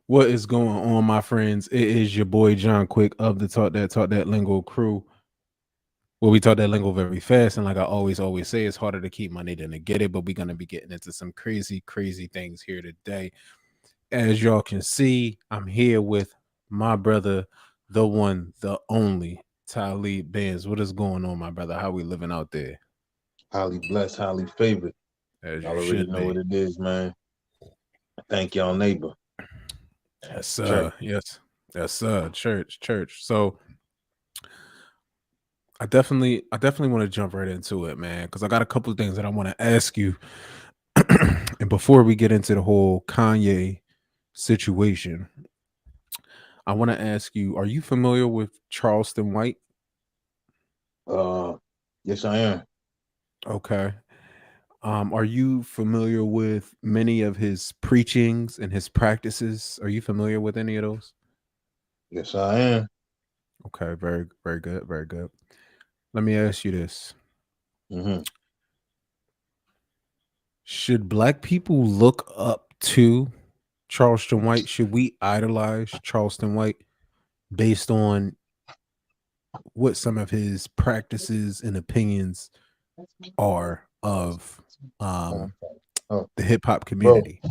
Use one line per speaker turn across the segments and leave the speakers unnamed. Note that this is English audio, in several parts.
What is going on, my friends? It is your boy John Quick of the Talk That Lingo crew. Well, we talk that lingo very fast, and like I always say, it's harder to keep money than to get it. But we're gonna be getting into some crazy things here today. As y'all can see, I'm here with my brother, the one, the only Talib Benz. What is going on, my brother? How we living out there?
Highly blessed, highly favored.
As you
Y'all already
should
know what
be.
it is, man. Thank y'all, neighbor.
Yes,
Church.
sir. Yes, sir. Church. So I definitely want to jump right into it, man, because I got a couple of things that I want to ask you. And before we get into the whole Kanye situation, I want to ask you: are you familiar with Charleston White?
Uh, yes, I am.
Okay. Are you familiar with many of his preachings and his practices? Are you familiar with any of those?
Yes, I am.
Okay, very good, very good. Let me ask you this:
Hmm.
should black people look up to Charleston White? Should we idolize Charleston White based on what some of his practices and opinions are of
Oh,
um,
oh,
the hip hop
bro,
community?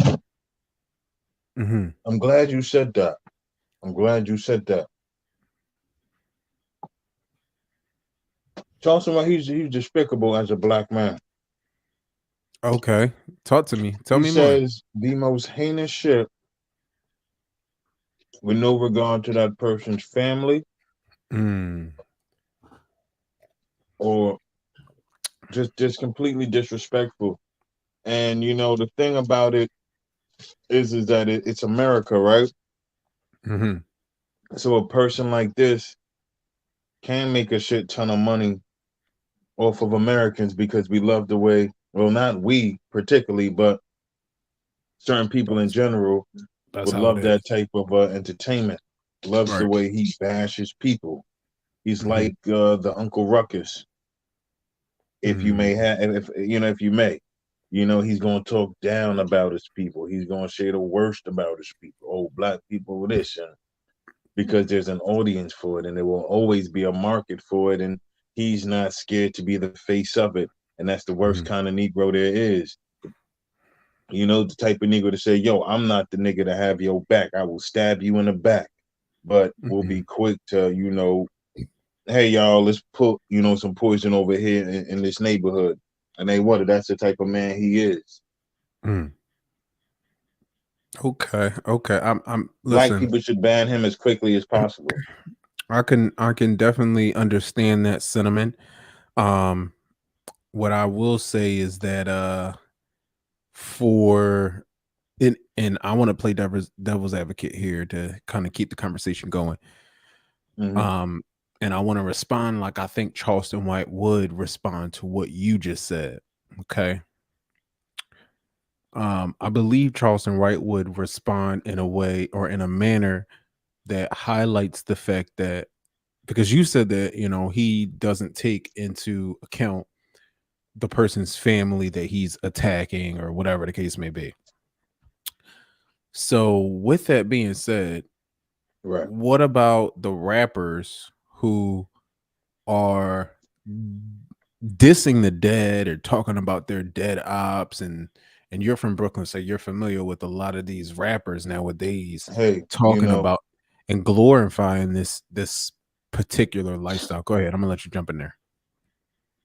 Hmm.
I'm glad you said that. I'm glad you said that. Charleston, he's despicable as a black man.
Okay, talk to me. Tell
He
me more.
says the most heinous shit with no regard to that person's family
Mm,
or just completely disrespectful. And the thing about it is that it's America, right?
hmm.
So a person like this can make a shit ton of money off of Americans because we love the way, well, not we particularly, but certain people in
That's,
general
that's
would
how it
love that
is.
type of entertainment. Loves the
Right.
way he bashes people. He's
Hmm.
like the Uncle Ruckus, if you may
Mm,
have, if you may. He's gonna talk down about his people. He's gonna say the worst about his people. Oh, black people, this, and because there's an audience for it and there will always be a market for it, and he's not scared to be the face of it, and that's the worst
mm,
kind of negro there is. The type of negro to say, yo, I'm not the nigga to have your back, I will stab you in the back, but we'll
mm.
be quick to, hey, y'all, let's put some poison over here in this neighborhood. And they what, that's the type of man he is.
Mm. Okay. I'm
Black
listen.
people should ban him as quickly as possible.
I can definitely understand that sentiment. Um, what I will say is that for and I want to play devil's advocate here to kind of keep the conversation going.
Hmm.
Um, and I want to respond like I think Charleston White would respond to what you just said. Okay. I believe Charleston White would respond in a way or in a manner that highlights the fact that, because you said that, he doesn't take into account the person's family that he's attacking or whatever the case may be. So, with that being said,
Right.
what about the rappers who are dissing the dead or talking about their dead ops, and you're from Brooklyn, so you're familiar with a lot of these rappers nowadays
Hey,
talking about and glorifying this particular lifestyle. Go ahead, I'm gonna let you jump in there.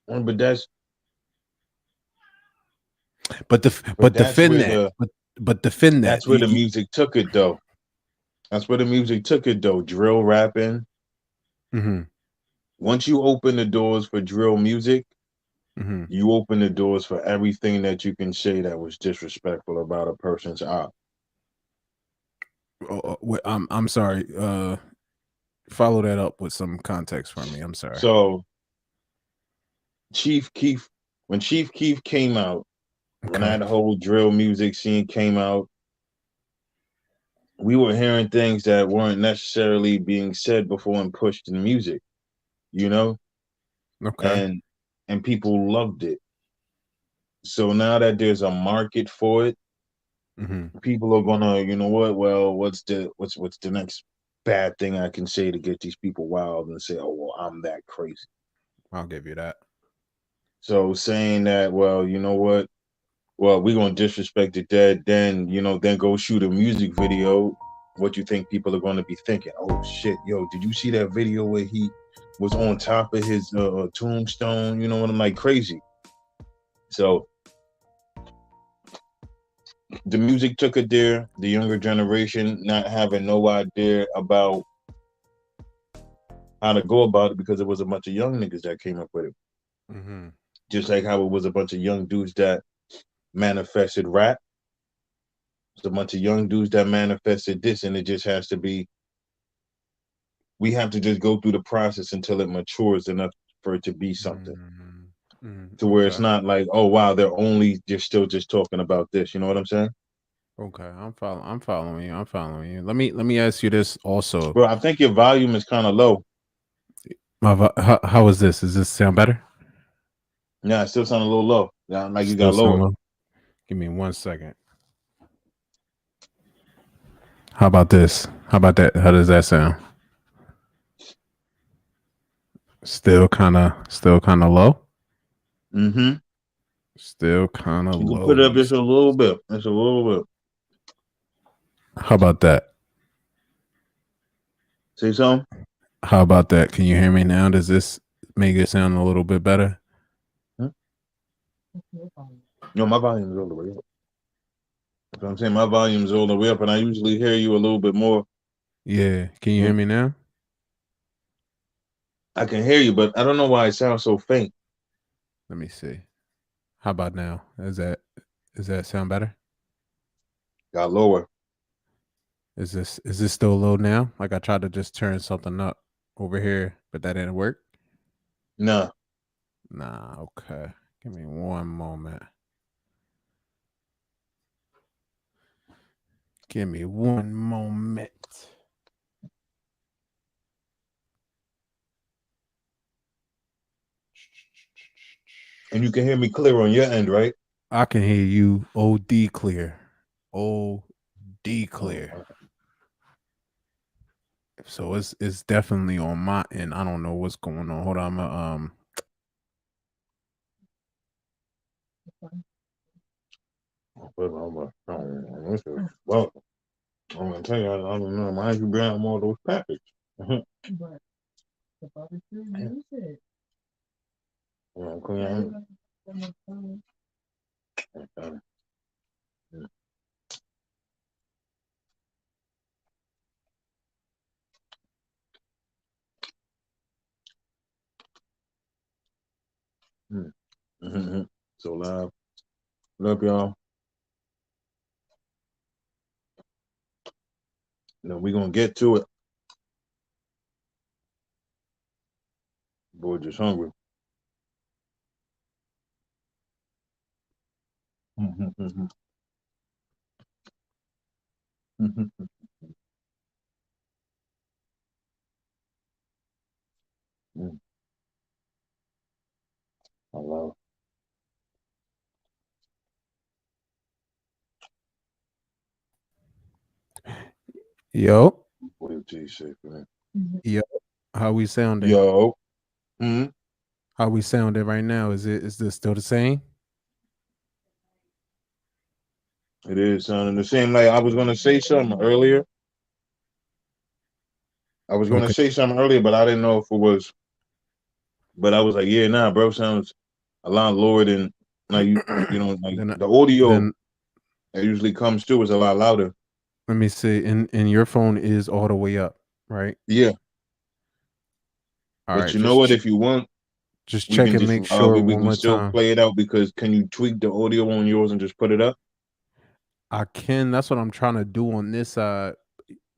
but
But
but
but
that's
defend
where
that.
the
But defend that.
that's where the music took it though. That's where the music took it though. Drill rapping.
Mhm,
Once you open the doors for drill music,
mhm.
you open the doors for everything that you can say that was disrespectful about a person's art.
Wait, I'm sorry. Follow that up with some context for me. I'm sorry.
So Chief Keef, when Chief Keef came out, when
Okay.
that whole drill music scene came out, we were hearing things that weren't necessarily being said before and pushed in music, you know,
Okay.
and people loved it. So now that there's a market for it,
Mm-hmm.
People are gonna, you know what? Well, what's the next bad thing I can say to get these people wild and say, oh well, I'm that crazy.
I'll give you that.
So saying that, well, you know what? Well, we're gonna disrespect the dead, then then go shoot a music video. What you think people are gonna be thinking? Oh shit, yo, did you see that video where he was on top of his tombstone? You know what I'm like crazy. So the music took it there. The younger generation not having no idea about how to go about it because it was a bunch of young niggas that came up with it.
Mm-hmm.
Just like how it was a bunch of young dudes that manifested rap. It's a bunch of young dudes that manifested this, and it just has to be. We have to just go through the process until it matures enough for it to be something.
Mm-hmm. Mm-hmm.
To where it's
Okay.
not like, oh wow, they're still just talking about this. You know what I'm saying?
Okay. I'm following you. I'm following you. Let me ask you this also.
Bro, I think your volume is kind of low.
How is this? Does this sound better?
Yeah, it still sound a little low. Yeah, like you
Still
got
sound
lower.
low? Give me 1 second. How about this? How about that? How does that sound? Still kind of low.
Mm-hmm.
Still kind of
You can
low.
put it
Let
up
me
just
see.
a little bit. Just a little bit.
How about that?
Say something.
How about that? Can you hear me now? Does this make it sound a little bit better?
Hmm? No, my volume is all the way up. That's what I'm saying. My volume is all the way up, and I usually hear you a little bit more.
Yeah. Can you hear me now?
I can hear you, but I don't know why it sounds so faint.
Let me see. How about now? Is that sound better?
Got lower.
Is this still low now? Like I tried to just turn something up over here, but that didn't work.
Nah.
Nah, okay. Give me one moment. Give me one moment.
And you can hear me clear on your end, right?
I can hear you OD clear. OD
Oh,
clear. So it's definitely on my end. I don't know what's going on. Hold on,
well, I'm gonna tell you, I don't know. Mind you grab all those packets. So live. What up, y'all? Now we gonna get to it. Boy, just hungry. I love.
yo,
What did you say for me?
yo, how we sounding?
Yo. Hmm.
How we sounding right now? Is this still the same?
It is sounding the same. Like I was gonna say something earlier. I was gonna
Okay.
say something earlier, but I didn't know if it was. But I was like, yeah, nah, bro, sounds a lot lower than like like
then
the audio
then
that usually comes through is a lot louder.
let me see. And your phone is all the way up, right?
Yeah,
All
but
right.
you know what? If you want,
Just
we
check
can
and
just
make sure
we
one
can
more
still
time.
play it out because can you tweak the audio on yours and just put it up?
I can. That's what I'm trying to do on this side.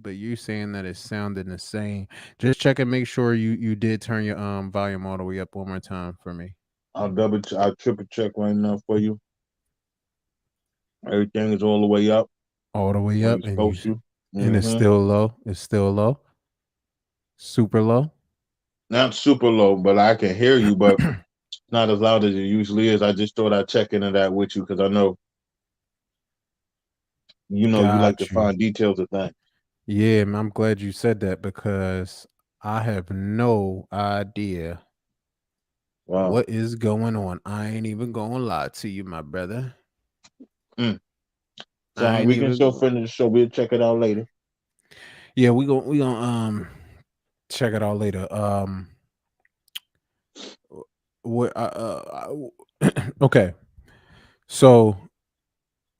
But you saying that it sounded the same. Just check and make sure you did turn your volume all the way up one more time for me.
I'll triple check right now for you. Everything is all the way up
All the way
where
up,
you're
and
supposed to.
it's
Hmm.
still low. It's still low. Super low.
Not super low, but I can hear you, but not as loud as it usually is. I just thought I'd check into that with you because I know You know, you like to
Got you.
find details of things.
Yeah, man, I'm glad you said that because I have no idea
Wow.
what is going on. I ain't even gonna lie to you, my brother.
Mm.
I
So
ain't
we can
even.
still finish. So we'll check it out later.
Yeah, we gonna check it out later. What? Okay. So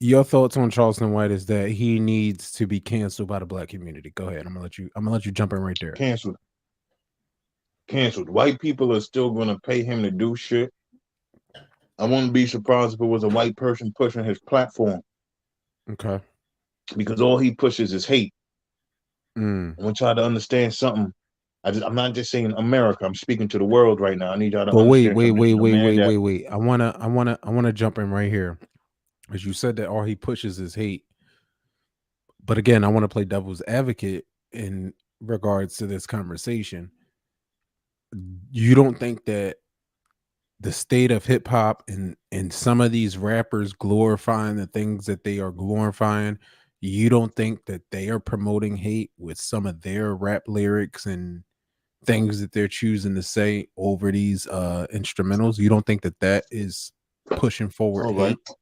your thoughts on Charleston White is that he needs to be canceled by the black community. Go ahead. I'm gonna let you. I'm gonna let you jump in right there.
Canceled. Canceled. White people are still going to pay him to do shit. I wouldn't be surprised if it was a white person pushing his platform
Okay.
because all he pushes is hate.
Mm.
I want y'all to understand something. I'm not just saying America. I'm speaking to the world right now. I need y'all to
But wait,
understand
wait,
something. This
wait,
is a
wait,
man
wait,
that
wait, wait. I wanna jump in right here. As you said that all he pushes is hate. But again, I want to play devil's advocate in regards to this conversation. You don't think that the state of hip hop and some of these rappers glorifying the things that they are glorifying, you don't think that they are promoting hate with some of their rap lyrics and things that they're choosing to say over these instrumentals? You don't think that that is pushing forward
all right.
hate?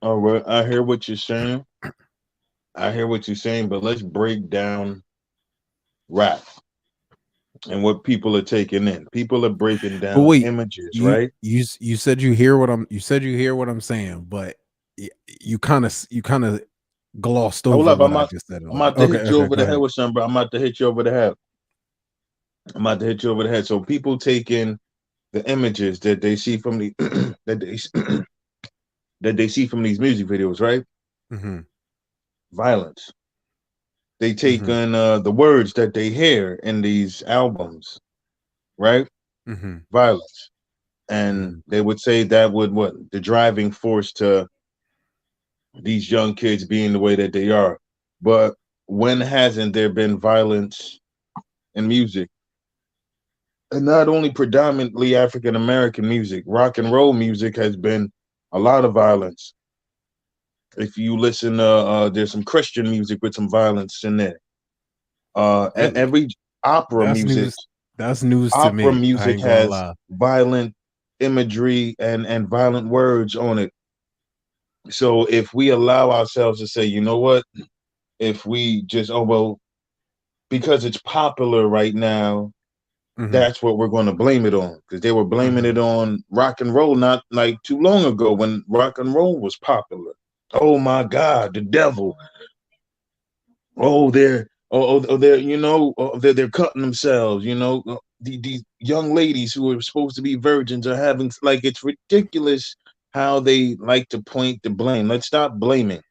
All right. I hear what you're saying. I hear what you're saying, but let's break down rap and what people are taking in. People are breaking
But
down
wait,
images,
you
right?
you said you hear what I'm saying, but you kind of glossed
Hold
over
up,
what I just said a
I'm
little bit.
about to
Okay,
hit you
okay,
over
go
the head
ahead.
with something, bro. I'm about to hit you over the head. I'm about to hit you over the head. So people take in the images that they see from the that they that they see from these music videos, right?
Mhm,
Violence. They take
mhm,
in the words that they hear in these albums, right?
mhm,
Violence. And
mhm,
they would say that would what the driving force to these young kids being the way that they are. But when hasn't there been violence in music? And not only predominantly African American music, rock and roll music has been a lot of violence. If you listen, there's some Christian music with some violence in there.
really?
Every opera
That's
music,
news that's news to
opera
me, I
music
ain't gonna
has
lie.
violent imagery and violent words on it. So if we allow ourselves to say, you know what, if we just because it's popular right now,
Mhm,
that's what we're going to blame it on, because they were blaming it
mhm,
on rock and roll not like too long ago when rock and roll was popular. Oh my God, the devil. They're they're cutting themselves. These young ladies who are supposed to be virgins are having, like, it's ridiculous how they like to point the blame. Let's stop blaming.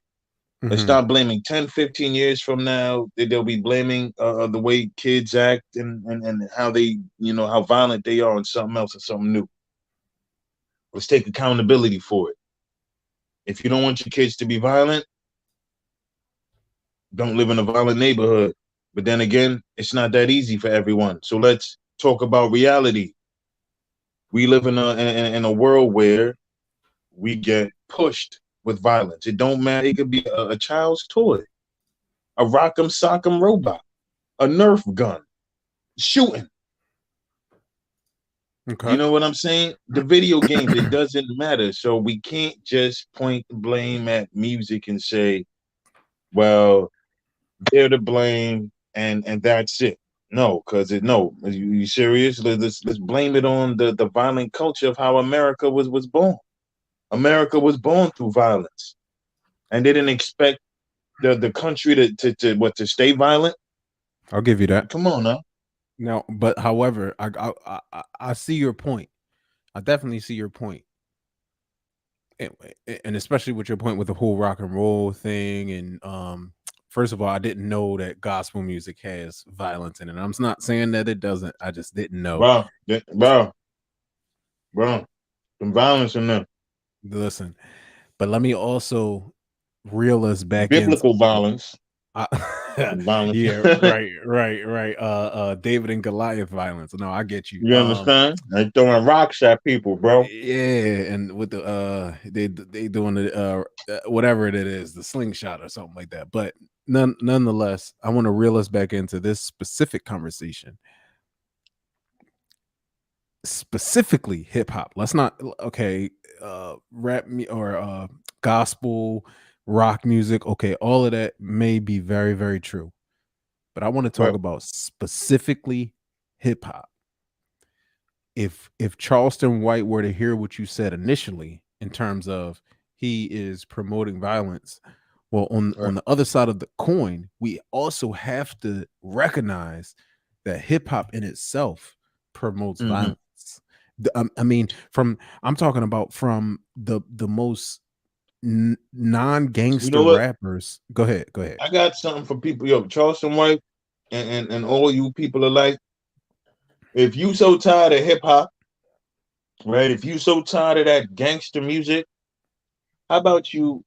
Let's
mhm.
stop blaming. 10, 15 years from now, they'll be blaming the way kids act and how they, how violent they are on something else and something new. Let's take accountability for it. If you don't want your kids to be violent, don't live in a violent neighborhood. But then again, it's not that easy for everyone. So let's talk about reality. We live in a world where we get pushed with violence. It don't matter. It could be a child's toy, a rock'em sock'em robot, a Nerf gun, shooting. You
Okay.
know what I'm saying? The video games, it doesn't matter. So we can't just point the blame at music and say, well, they're to blame and that's it. No, because no. You serious? Let's blame it on the violent culture of how America was born. America was born through violence, and they didn't expect the country to stay violent.
I'll give you that.
Come on now.
Now, but however, I see your point. I definitely see your point. And especially with your point with the whole rock and roll thing and first of all, I didn't know that gospel music has violence in it. I'm not saying that it doesn't. I just didn't know.
Bro, bro, some violence in there.
Listen, but let me also reel us back in.
Biblical violence.
I,
Violence.
yeah, right, right, right. David and Goliath violence. No, I get you.
You understand? They throwing rocks at people, bro.
Yeah, and with the they doing the whatever it is, the slingshot or something like that. But nonetheless, I want to reel us back into this specific conversation, specifically hip hop. Let's not okay, rap me or gospel, rock music. Okay, all of that may be very very true, but I want to talk
Right.
about specifically hip hop. If Charleston White were to hear what you said initially in terms of he is promoting violence, well, on
Right.
the other side of the coin, we also have to recognize that hip hop in itself promotes
Mm-hmm.
violence. I mean, from I'm talking about from the most non
You know
gangster
what?
rappers. Go ahead, go ahead.
I got something for people. Yo, Charleston White and all you people alike. If you so tired of hip hop, right? If you so tired of that gangster music, how about you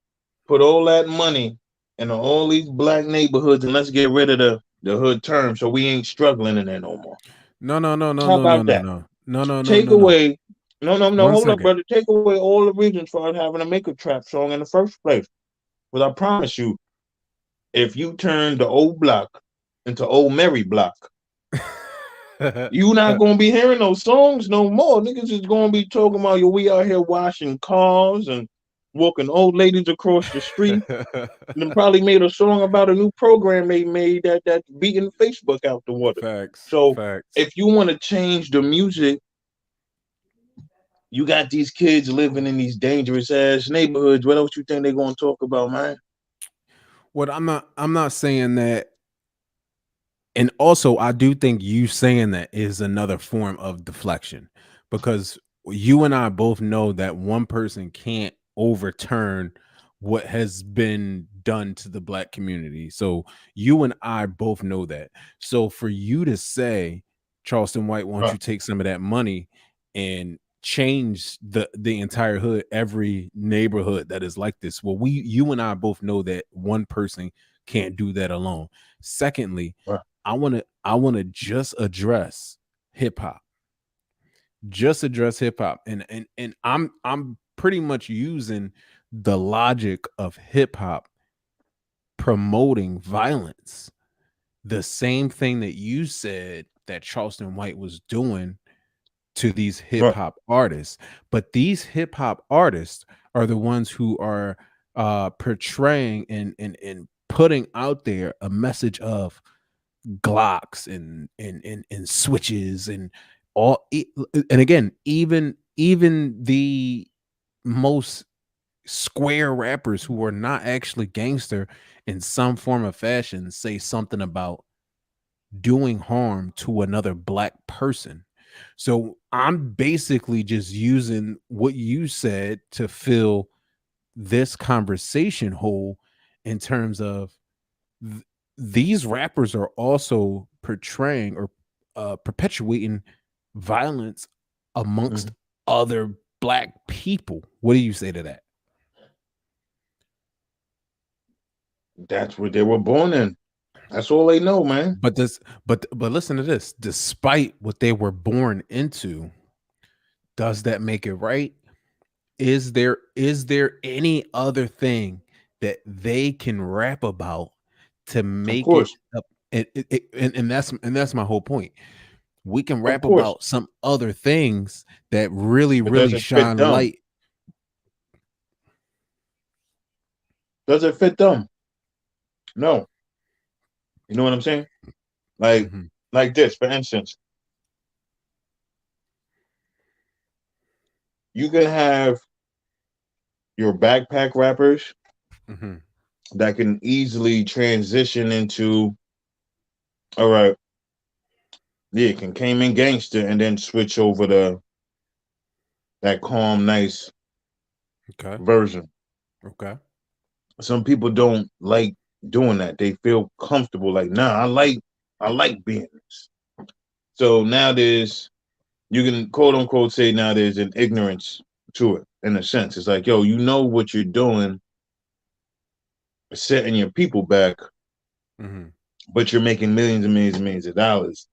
put all that money in all these black neighborhoods and let's get rid of the hood term so we ain't struggling in there no more.
No, no, no, no,
How
no, no,
about
no,
that?
no, no, no, no,
Take
no, no.
away, no,
One
hold up,
second.
brother. Take away all the reasons for us having to make a trap song in the first place. But I promise you, if you turn the old block into old Mary block, you not gonna be hearing those songs no more. Niggas is gonna be talking about yo, we out here washing cars and walking old ladies across the street. And then probably made a song about a new program they made that's beating Facebook out the water.
Facts,
So
facts.
if you want to change the music, you got these kids living in these dangerous ass neighborhoods. What else you think they're gonna talk about, man?
What I'm not saying that, and also I do think you saying that is another form of deflection because you and I both know that one person can't overturn what has been done to the black community. So you and I both know that. So for you to say, Charleston White, why don't
Right,
you take some of that money and change the entire hood, every neighborhood that is like this? Well, you and I both know that one person can't do that alone. Secondly,
right,
I want to just address hip hop. Just address hip hop. And I'm pretty much using the logic of hip hop promoting violence. The same thing that you said that Charleston White was doing to these hip
right.
hop artists. But these hip hop artists are the ones who are portraying and putting out there a message of Glocks and switches and and again, even the most square rappers who are not actually gangster in some form of fashion say something about doing harm to another black person. So I'm basically just using what you said to fill this conversation hole in terms of th- these rappers are also portraying or perpetuating violence amongst
Mhm.
other black people. What do you say to that?
That's what they were born in. That's all they know, man.
But listen to this. Despite what they were born into, does that make it right? Is there any other thing that they can rap about to
Of
make it
course,
up? And that's my whole point. We can
of
rap
course.
about some other things that really
It
really
doesn't fit
shine
them.
light.
Does it fit them? No. You know what I'm saying? Like,
Mhm,
like this, for instance, you can have your backpack rappers
mhm,
that can easily transition into, all right, yeah, can came in gangster and then switch over to that calm, nice
okay,
version.
okay,
Some people don't like doing that. They feel comfortable, like, nah, I like being this. So now there's you can quote unquote say now there's an ignorance to it in a sense. It's like, yo, you know what you're doing, setting your people back,
Mm-hmm.
but you're making millions and millions and millions of dollars,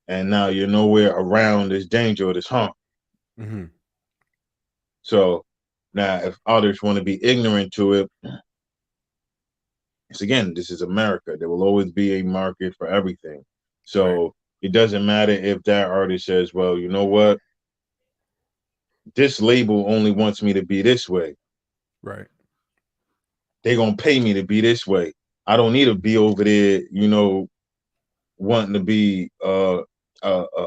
and now you're nowhere around this danger or this harm.
Mm-hmm.
So now, if others want to be ignorant to it, it's again, this is America. There will always be a market for everything.
Right.
So it doesn't matter if that artist says, well, you know what? This label only wants me to be this way.
Right.
They're going to pay me to be this way. I don't need to be over there, wanting to be a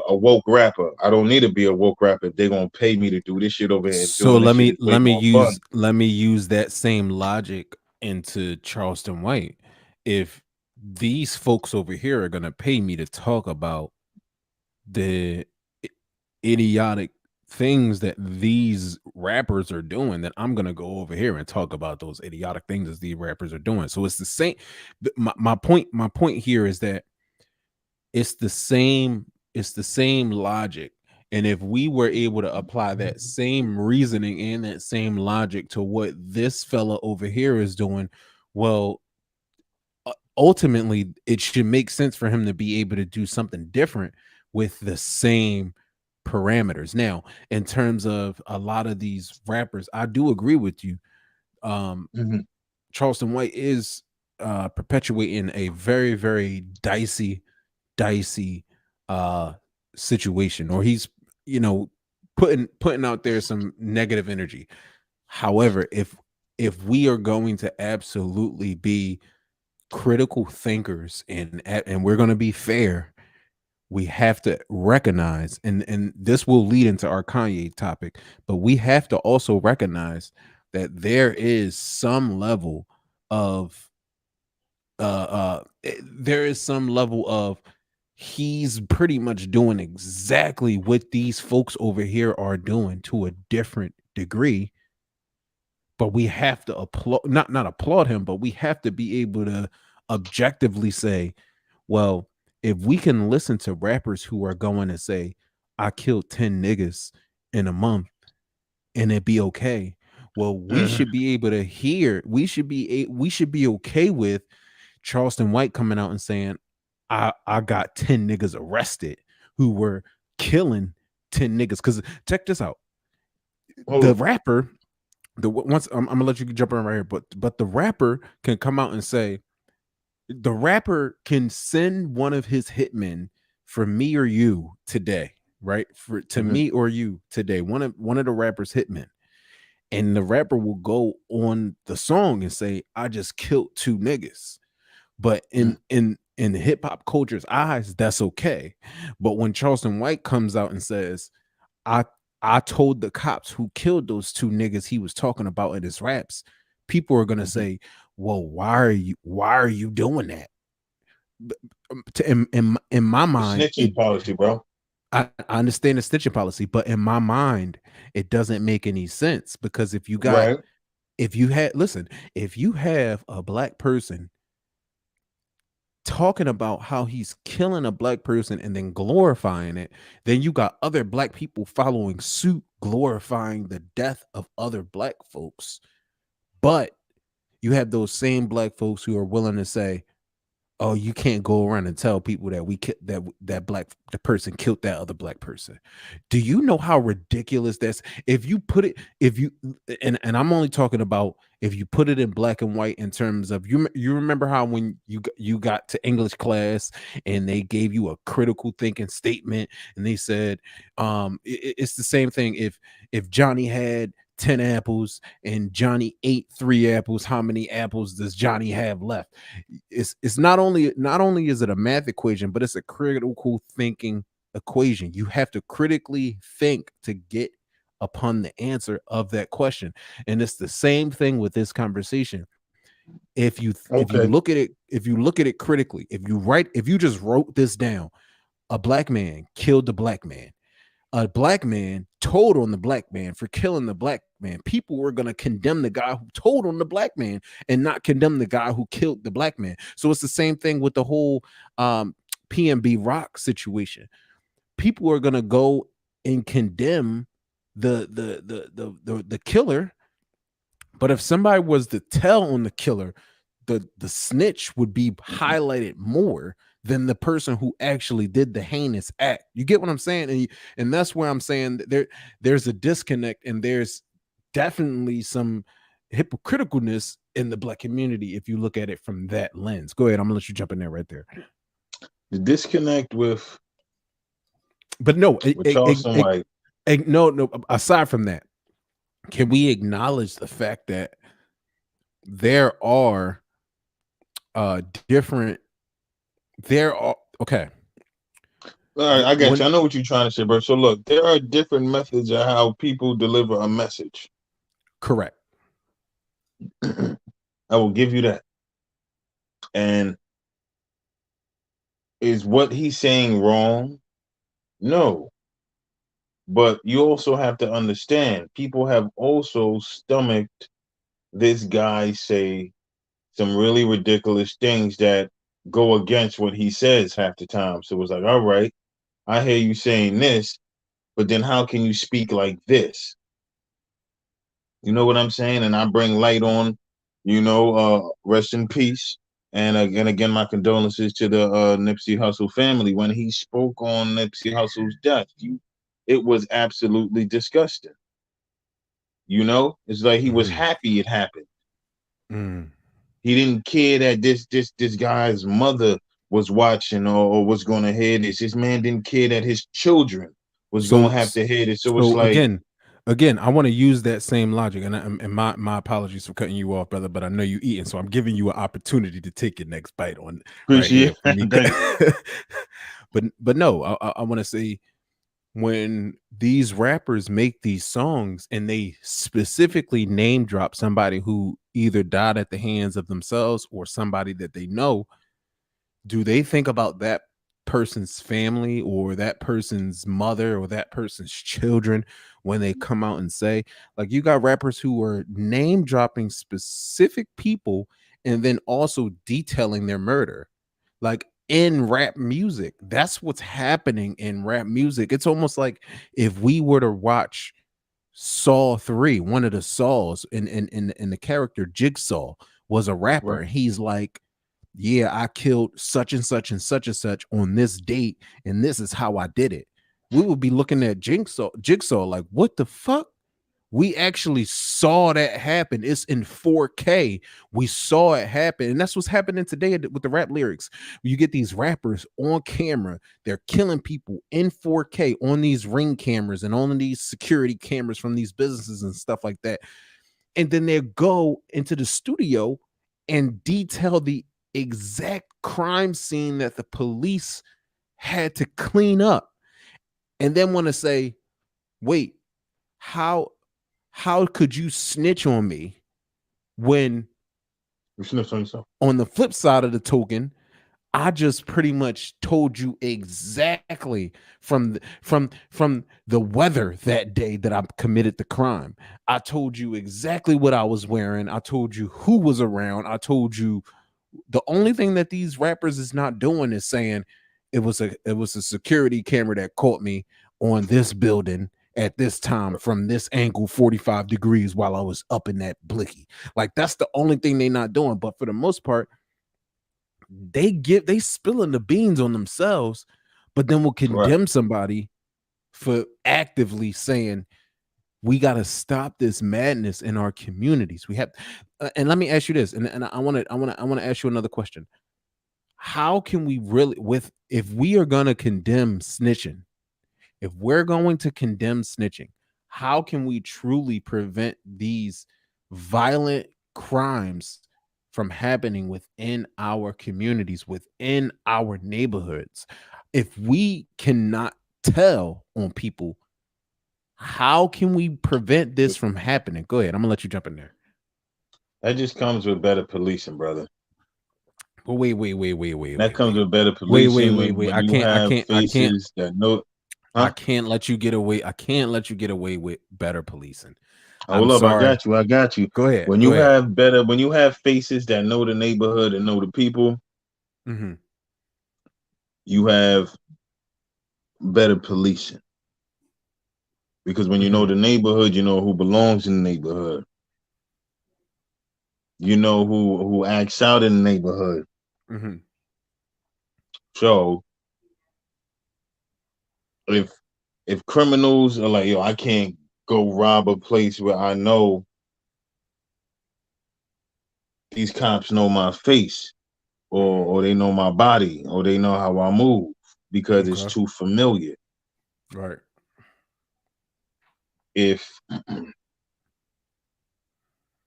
woke rapper. I don't need to be a woke rapper. If they're going to pay me to do this shit over here and
So
doing this
let
shit
me
is way more fun.
let me use that same logic into Charleston White. If these folks over here are gonna pay me to talk about the idiotic things that these rappers are doing, then I'm gonna go over here and talk about those idiotic things that these rappers are doing. So it's the same. My point here is that it's the same. It's the same logic. And if we were able to apply that same reasoning and that same logic to what this fella over here is doing, well, ultimately it should make sense for him to be able to do something different with the same parameters. Now, in terms of a lot of these rappers, I do agree with you. Um,
Mhm.
Charleston White is perpetuating a very, very dicey uh situation, or he's, you know, putting out there some negative energy. However, if we are going to absolutely be critical thinkers and we're going to be fair, we have to recognize, and this will lead into our Kanye topic, but we have to also recognize that there is some level of there is some level of he's pretty much doing exactly what these folks over here are doing to a different degree, but we have to applaud, not applaud him, but we have to be able to objectively say, well, if we can listen to rappers who are going to say, I killed 10 niggas in a month and it be okay, well, we
Mhm.
should be able to hear, we should be okay with Charleston White coming out and saying, I got 10 niggas arrested who were killing 10 niggas. Because check this out.
Hold
The
on.
rapper, the once I'm gonna let you jump in right here, but the rapper can come out and say, the rapper can send one of his hitmen for me or you today, right? For to
Mhm.
me or you today, one of the rappers hitmen, and the rapper will go on the song and say, I just killed two niggas. But
Mhm.
in hip hop culture's eyes, that's okay. But when Charleston White comes out and says, I I told the cops who killed those two niggas he was talking about in his raps, people are gonna
Mhm.
say, well, why are you doing that? In my
The
mind,
snitching policy, bro.
I understand the stitching policy, but in my mind, it doesn't make any sense, because
Right.
if you had listen, if you have a black person talking about how he's killing a black person and then glorifying it, then you got other black people following suit, glorifying the death of other black folks. But you have those same black folks who are willing to say, oh, you can't go around and tell people that the person killed that other black person. Do you know how ridiculous that's? If you put it, if you and I'm only talking about if you put it in black and white, in terms of, you remember how when you got to English class and they gave you a critical thinking statement, and they said, it's the same thing. If Johnny had 10 apples and Johnny ate 3 apples, how many apples does Johnny have left? It's not only is it a math equation, but it's a critical thinking equation. You have to critically think to get upon the answer of that question. And it's the same thing with this conversation.
Okay.
If you look at it critically, if you just wrote this down, a black man killed the black man, a black man told on the black man for killing the black man, people were going to condemn the guy who told on the black man and not condemn the guy who killed the black man. So it's the same thing with the whole PNB Rock situation. People are going to go and condemn the killer, but if somebody was to tell on the killer, the snitch would be highlighted more than the person who actually did the heinous act. You get what I'm saying? And that's where I'm saying that there's a disconnect, and there's definitely some hypocriticalness in the black community if you look at it from that lens. Go ahead, I'm gonna let you jump in there right there.
The disconnect with
But no,
Charleston White.
no. Aside from that, can we acknowledge the fact that there are different there are okay.
All right, I got you. I know what you're trying to say, bro. So look, there are different methods of how people deliver a message.
Correct.
I will give you that. And is what he's saying wrong? No. But you also have to understand, people have also stomached this guy say some really ridiculous things that go against what he says half the time. So it's like, all right, I hear you saying this, but then how can you speak like this? You know what I'm saying? And I bring light on, rest in peace. And again, my condolences to the Nipsey Hussle family. When he spoke on Nipsey Hussle's death, it was absolutely disgusting. It's like he was happy it happened. He didn't care that this guy's mother was watching or was going to hear this. This man didn't care that his children was going to have to hear this. So it's like,
again, I want to use that same logic, and my apologies for cutting you off, brother, but I know you eating, so I'm giving you an opportunity to take your next bite on
appreciate
right here but no, I want to say, when these rappers make these songs and they specifically name drop somebody who either died at the hands of themselves or somebody that they know, do they think about that person's family or that person's mother or that person's children when they come out and say, like, you got rappers who are name dropping specific people and then also detailing their murder, like in rap music? That's what's happening in rap music. It's almost like if we were to watch Saw 3, one of the Saws in the character Jigsaw was a rapper,
right.
and he's like, yeah, I killed such and such and such and such on this date, and this is how I did it. We would be looking at Jigsaw like, what the fuck? We actually saw that happen. It's in 4K. We saw it happen. And that's what's happening today with the rap lyrics. You get these rappers on camera. They're killing people in 4K on these Ring cameras and on these security cameras from these businesses and stuff like that. And then they go into the studio and detail the exact crime scene that the police had to clean up. And then want to say, wait, how could you snitch on me when
you snitched on yourself?
On the flip side of the token, I just pretty much told you exactly from the weather that day that I committed the crime. I told you exactly what I was wearing. I told you who was around. I told you. The only thing that these rappers is not doing is saying it was a security camera that caught me on this building at this time from this angle 45 degrees while I was up in that blicky. Like, that's the only thing they're not doing. But for the most part, they spilling the beans on themselves, but then will condemn somebody for actively saying, we got to stop this madness in our communities. We have, and let me ask you this, and I want to ask you another question. How can we really, if we are going to condemn snitching, if we're going to condemn snitching, how can we truly prevent these violent crimes from happening within our communities, within our neighborhoods? If we cannot tell on people, how can we prevent this from happening? Go ahead. I'm gonna let you jump in there.
That just comes with better policing, brother.
Well, wait.
That comes with better policing.
Wait. I can't.
That know.
I can't let you get away. I can't let you get away with better policing.
Hold up, I got you.
Go ahead.
When you have faces that know the neighborhood and know the people, you have better policing. Because when you know the neighborhood, you know who belongs in the neighborhood. who acts out in the neighborhood.
Mm-hmm.
So if if criminals are like, yo, I can't go rob a place where I know these cops know my face,
Mm-hmm.
or they know my body, or they know how I move because it's
Okay.
too familiar.
Right.
If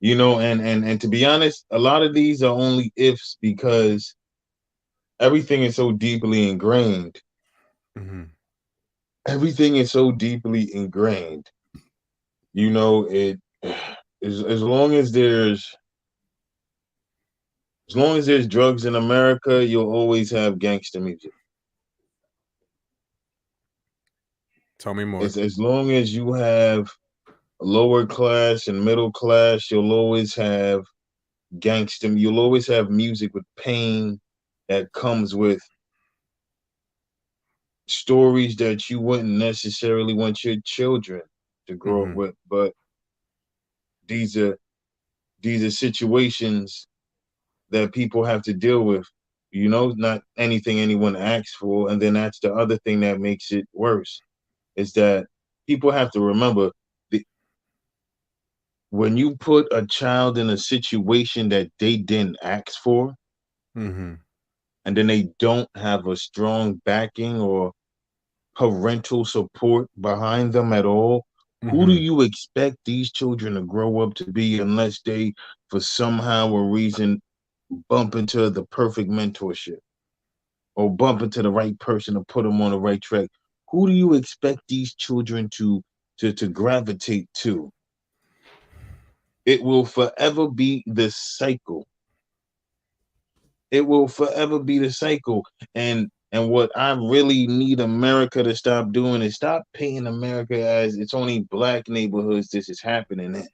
and to be honest, a lot of these are only ifs because everything is so deeply ingrained.
Mm-hmm.
Everything is so deeply ingrained. It as long as there's drugs in America, you'll always have gangster music.
Tell me more.
As long as you have lower class and middle class, you'll always have music with pain that comes with stories that you wouldn't necessarily want your children to grow up
Mm-hmm.
with. But these are these are situations that people have to deal with. Not anything anyone asks for. And then that's the other thing that makes it worse, is that people have to remember, the, when you put a child in a situation that they didn't ask for,
Mm-hmm.
and then they don't have a strong backing or parental support behind them at all, who do
Mm-hmm.
you expect these children to grow up to be unless they, for somehow or reason, bump into the perfect mentorship or bump into the right person to put them on the right track? Who do you expect these children to gravitate to? It will forever be the cycle. It will forever be the cycle. And what I really need America to stop doing is stop painting America as it's only black neighborhoods this is happening in.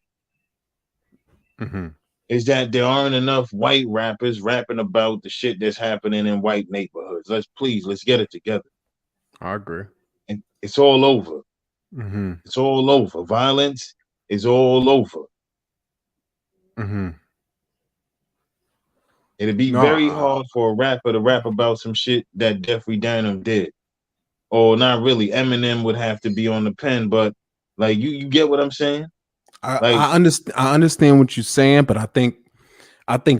Mm-hmm.
Is that there aren't enough white rappers rapping about the shit that's happening in white neighborhoods. Let's get it together.
I agree.
And it's all over.
Mm-hmm.
It's all over. Violence is all over.
Mm-hmm.
It'd be
No,
very hard for a rapper to rap about some shit that Jeffrey Dahmer did. Or not really. Eminem would have to be on the pen, but like you get what I'm saying? Like,
I understand what you're saying, but I think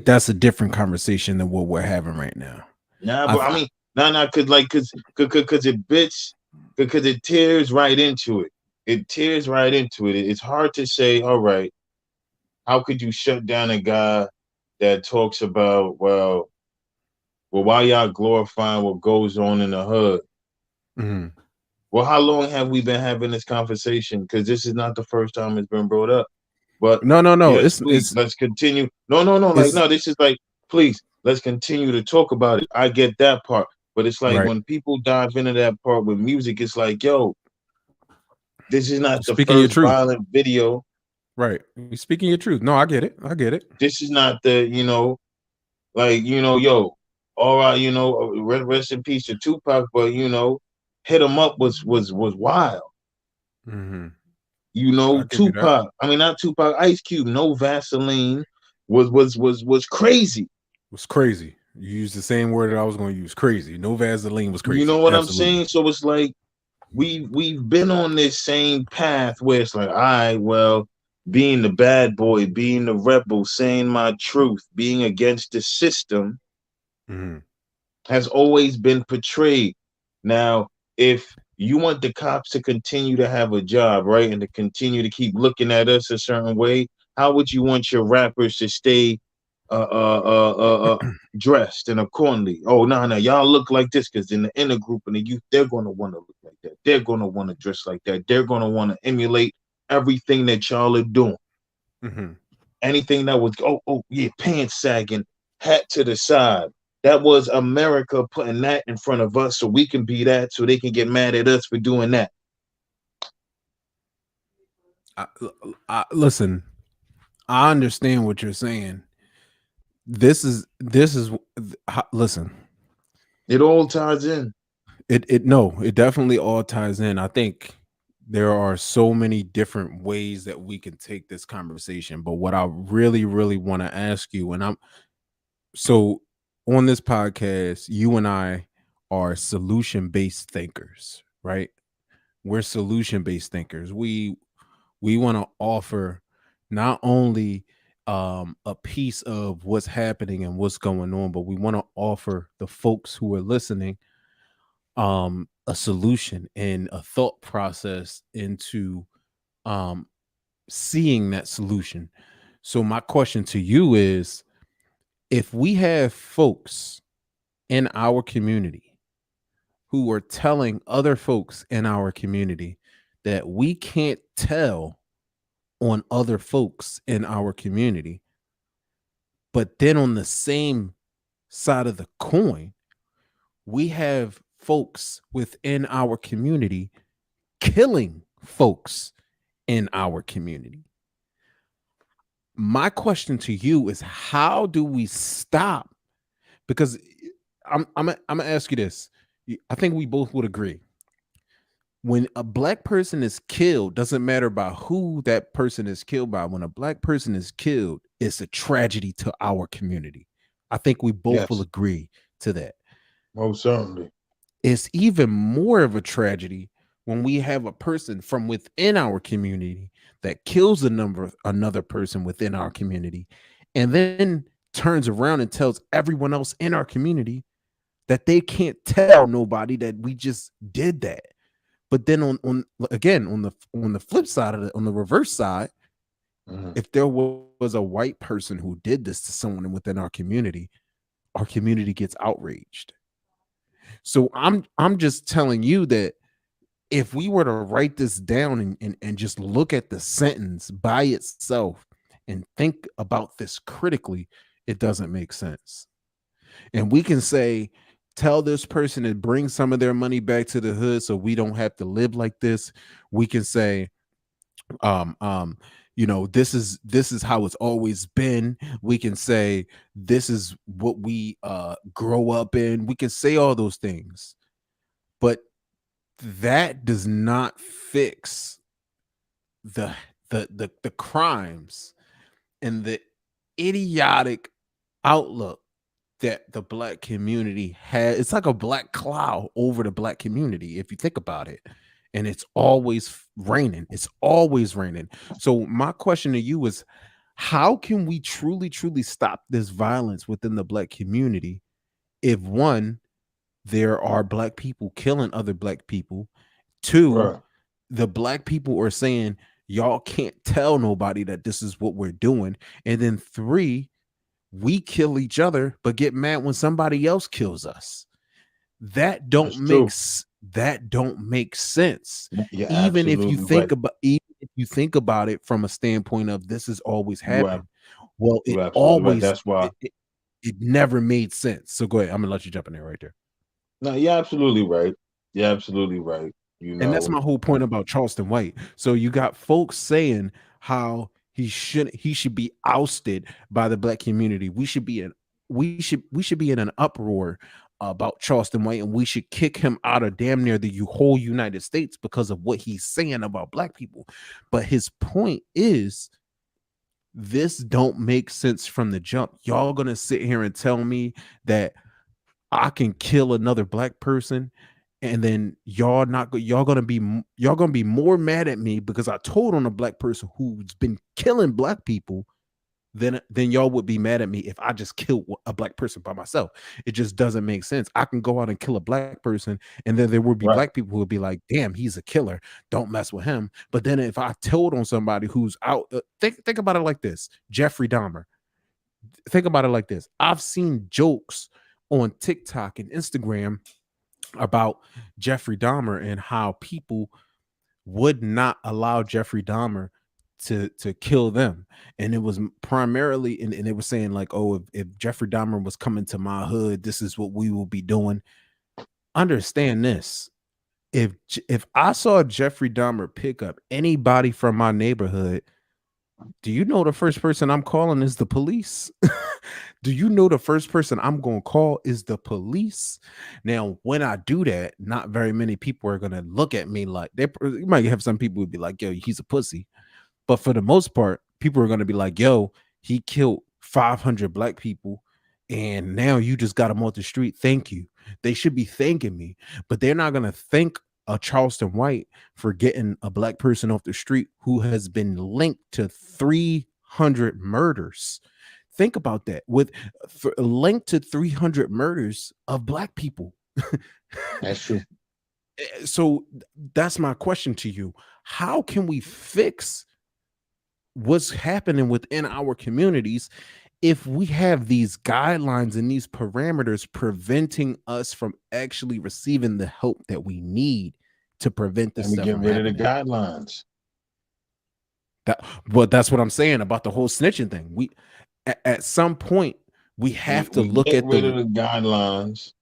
that's a different conversation than what we're having right now.
nah,
I,
but I
th-
mean, nah, cause it bits, because it tears right into it. It tears right into it. It's hard to say, all right, how could you shut down a guy that talks about, well, why y'all glorifying what goes on in the hood?
mhm.
Well, how long have we been having this conversation? Because this is not the first time it's been brought up. But
No.
yes,
It's
please,
it's
let's continue. No. Like,
it's
no, this is like, please, let's continue to talk about it. I get that part. But it's like
right.
when people dive into that part with music, it's like, yo, this is not the
Speaking your
first
truth,
violent video.
right? You're speaking your truth. No, I get it. I get it.
This is not like, yo, all right, rest in peace to Tupac, but hit him up was wild.
Mm-hmm. I give you that.
Tupac. I mean, not Tupac. Ice Cube. No Vaseline was crazy.
It was crazy. You used the same word that I was going to use. Crazy. No Vaseline was
You know
crazy.
what I'm
Absolutely.
saying? So it's like we've been on this same path where it's like, all right, well, being the bad boy, being the rebel, saying my truth, being against the system
Mm-hmm.
has always been portrayed. Now, if you want the cops to continue to have a job, right, and to continue to keep looking at us a certain way, how would you want your rappers to stay uh, uh, uh, dressed and accordingly? Oh, no, y'all look like this because in the inner group and the youth, they're going to want to look like that. They're going to want to dress like that. They're going to want to emulate everything that y'all are doing.
Mm-hmm.
Anything that was, oh yeah, pants sagging, hat to the side. That was America putting that in front of us so we can be that, so they can get mad at us for doing that.
I, listen. I understand what you're saying. This is. Listen.
It all ties in.
It no. It definitely all ties in. I think there are so many different ways that we can take this conversation. But what I really, really want to ask you, and I'm so on this podcast, you and I are solution based thinkers, right? We're solution based thinkers. We want to offer not only a piece of what's happening and what's going on, but we want to offer the folks who are listening a solution and a thought process into um seeing that solution. So my question to you is, if we have folks in our community who are telling other folks in our community that we can't tell on other folks in our community, but then on the same side of the coin, we have folks within our community killing folks in our community. My question to you is, how do we stop? Because I'm gonna ask you this. I think we both would agree. When a black person is killed, doesn't matter about who that person is killed by. When a black person is killed, it's a tragedy to our community. I think we both will
Yes,
agree to that.
most certainly.
It's even more of a tragedy when we have a person from within our community that kills another person within our community, and then turns around and tells everyone else in our community that they can't tell nobody that we just did that. But then on again on the flip side of it, on the reverse side,
Mhm.
if there was a white person who did this to someone within our community gets outraged. So I'm just telling you that if we were to write this down and just look at the sentence by itself and think about this critically, it doesn't make sense. And we can say, tell this person to bring some of their money back to the hood so we don't have to live like this. We can say, um um this is how it's always been. We can say this is what we grow up in. We can say all those things, but that does not fix the the crimes and the idiotic outlook that the black community has. It's like a black cloud over the black community, if you think about it. And it's always raining. It's always raining. So my question to you is, how can we truly, truly stop this violence within the black community if one, there are black people killing other black people, two,
Right.
the black people are saying y'all can't tell nobody that this is what we're doing, and then three, we kill each other but get mad when somebody else kills us.
That's true.
That don't make sense.
You're
Even if you
absolutely
think
right.
about even if you think about it from a standpoint of this has always
You are
happened. Well, it
you're absolutely right.
always
That's why.
it never made sense. So go ahead. I'm gonna let you jump in there right there.
No, you're absolutely right. You're absolutely right. You
And that's
know.
my whole point about Charleston White. So you got folks saying how he should be ousted by the black community. We should be in an uproar about Charleston White, and we should kick him out of damn near the whole United States because of what he's saying about black people. But his point is, this don't make sense from the jump. Y'all gonna sit here and tell me that I can kill another black person, and then y'all gonna be more mad at me because I told on a black person who's been killing black people than y'all would be mad at me if I just killed a black person by myself. It just doesn't make sense. I can go out and kill a black person, and then there would be
Right.
black people who would be like, "Damn, he's a killer. Don't mess with him." But then if I told on somebody who's out, think about it like this: Jeffrey Dahmer. Think about it like this: I've seen jokes on TikTok and Instagram about Jeffrey Dahmer and how people would not allow Jeffrey Dahmer to kill them. And it was primarily, and it was saying like, oh, if Jeffrey Dahmer was coming to my hood, this is what we will be doing. Understand this. If I saw Jeffrey Dahmer pick up anybody from my neighborhood, do you know the first person I'm calling is the police? Do you know the first person I'm going to call is the police? Now, when I do that, not very many people are going to look at me like you might have some people would be like, yo, he's a pussy. But for the most part, people are going to be like, yo, he killed 500 black people and now you just got him off the street. Thank you. They should be thanking me, but they're not going to thank a Charleston White for getting a black person off the street who has been linked to 300 murders. Think about that. Linked to 300 murders of black people.
That's true.
So that's my question to you. How can we fix what's happening within our communities if we have these guidelines and these parameters preventing us from actually receiving the help that we need to prevent this
And we
stuff
get
from
rid of the
happening?
guidelines.
But that's what I'm saying about the whole snitching thing. We at some point we
We
have to
we
look
get
at
rid
the
of the guidelines,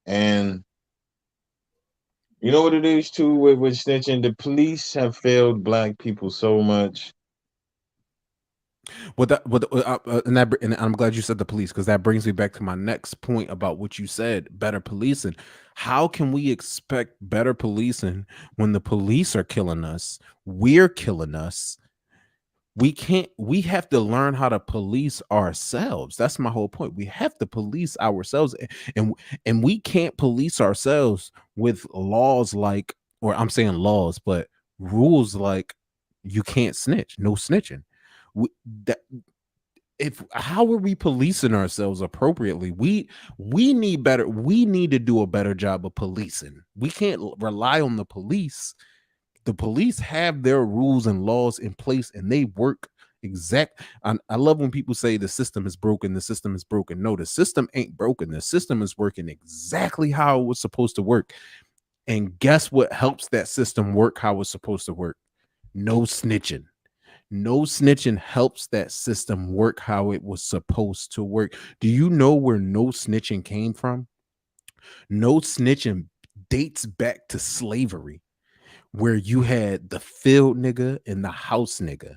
and you know what it is too with snitching. The police have failed black people so much.
and I'm glad you said the police because that brings me back to my next point about what you said, better policing. How can we expect better policing when the police are killing us? We're killing us. We have to learn how to police ourselves. That's my whole point. We have to police ourselves, and and we can't police ourselves with laws like, or I'm saying laws, but rules like you can't snitch, no snitching. we, that if How are we policing ourselves appropriately? We need better, we need to do a better job of policing. We can't rely on the police. The police have their rules and laws in place and they work exact. I love when people say the system is broken, the system is broken. No, the system ain't broken. The system is working exactly how it was supposed to work. And guess what helps that system work how it's supposed to work? No snitching. No snitching helps that system work how it was supposed to work. Do you know where no snitching came from? No snitching dates back to slavery, where you had the field nigga and the house nigga.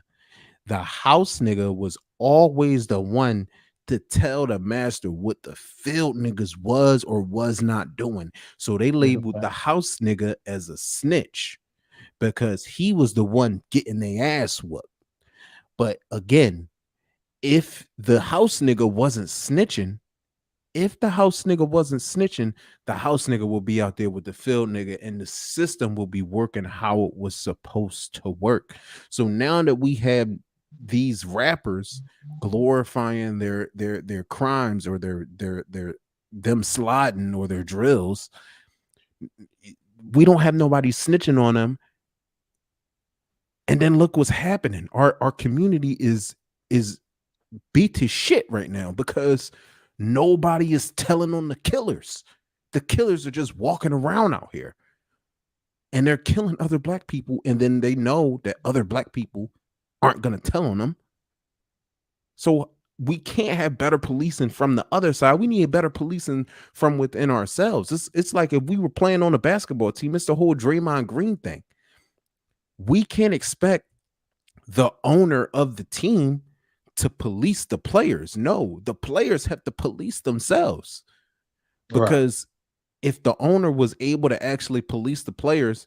The house nigga was always the one to tell the master what the field niggas was or was not doing. So they
That's a
labeled the
fact.
house nigga as a snitch because he was the one getting their ass whooped. But again, if the house nigga wasn't snitching, if the house nigga wasn't snitching, the house nigga will be out there with the field nigga and the system will be working how it was supposed to work. So now that we have these rappers glorifying their crimes or their them sliding or their drills, we don't have nobody snitching on them. And then look what's happening. Our community is beat to shit right now because nobody is telling on the killers. The killers are just walking around out here and they're killing other black people. And then they know that other black people aren't going to tell on them. So we can't have better policing from the other side. We need better policing from within ourselves. It's like if we were playing on a basketball team, it's the whole Draymond Green thing. We can't expect the owner of the team to police the players. No, the players have to police themselves
Right.
because if the owner was able to actually police the players,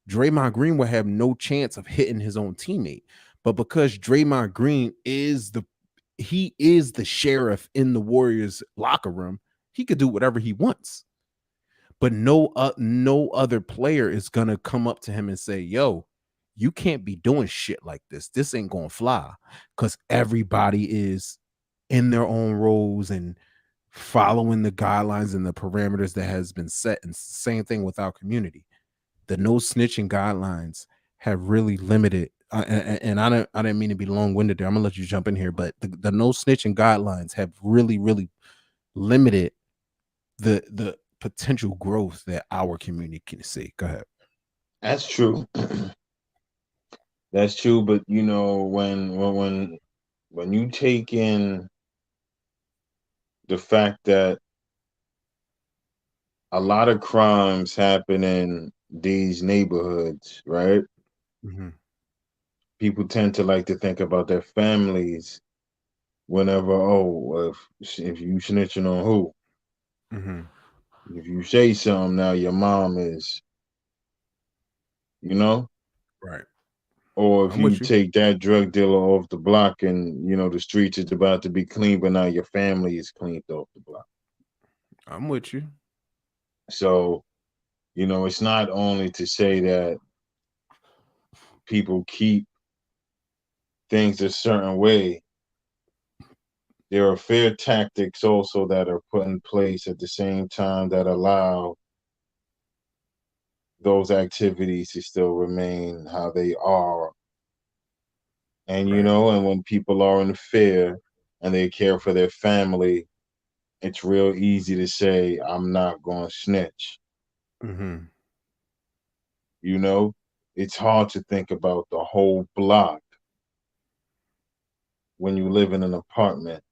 Draymond Green would have no chance of hitting his own teammate. But because Draymond Green is the sheriff in the Warriors locker room, he could do whatever he wants. But no other player is gonna come up to him and say, "Yo, you can't be doing shit like this. This ain't gonna fly," because everybody is in their own roles and following the guidelines and the parameters that has been set. And same thing with our community. The no snitching guidelines have really limited. And I didn't mean to be long winded there. I'm gonna let you jump in here, but the no snitching guidelines have really limited the potential growth that our community can see. Go ahead.
That's true. That's true. But you know, when you take in the fact that a lot of crimes happen in these neighborhoods, right?
Mhm.
People tend to like to think about their families whenever, oh, if you snitching on who,
Mm-hmm.
if you say something now, your mom is, you know,
Right.
or if
I'm
you
with you.
take that drug dealer off the block and the streets is about to be clean, but now your family is cleaned off the block.
I'm with you.
So, it's not only to say that people keep things a certain way. There are fair tactics also that are put in place at the same time that allow those activities to still remain how they are. And
Right.
and when people are in fear and they care for their family, it's real easy to say, I'm not going to snitch.
Mm-hmm.
You know, it's hard to think about the whole block when you live in an apartment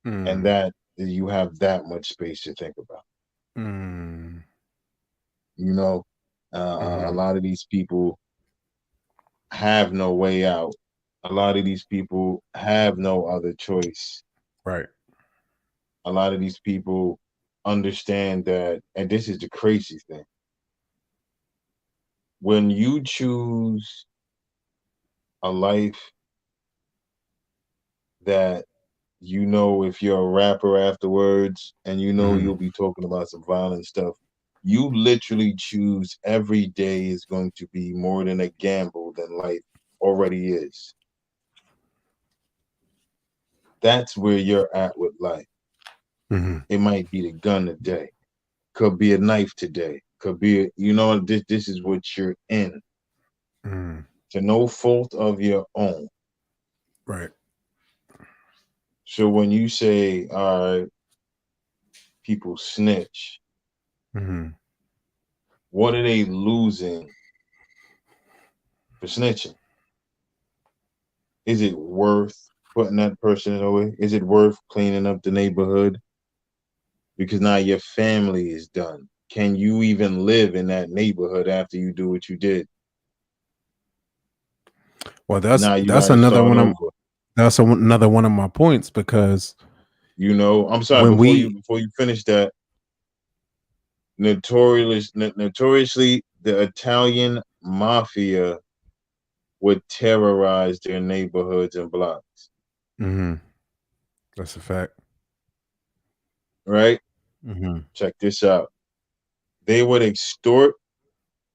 and
Mm.
that you have that much space to think about.
Mm.
You know, a
Mm-hmm.
lot of these people have no way out. A lot of these people have no other choice.
Right.
A lot of these people understand that, and this is the crazy thing. When you choose a life that if you're a rapper afterwards and
Mm-hmm.
you'll be talking about some violent stuff, you literally choose every day is going to be more than a gamble than life already is. That's where you're at with life.
Mm-hmm.
It might be the gun today, could be a knife today, could be this is what you're in,
Mm.
to no fault of your own.
Right.
So when you say, all right, people snitch,
Mm-hmm.
what are they losing for snitching? Is it worth putting that person away? Is it worth cleaning up the neighborhood? Because now your family is done. Can you even live in that neighborhood after you do what you did?
Well,
Now you got to start over.
another one of my points because
I'm sorry,
when we
before you finish that, notoriously, the Italian mafia would terrorize their neighborhoods and blocks.
mm-hmm. That's a fact.
Right?
Mm-hmm.
Check this out. They would extort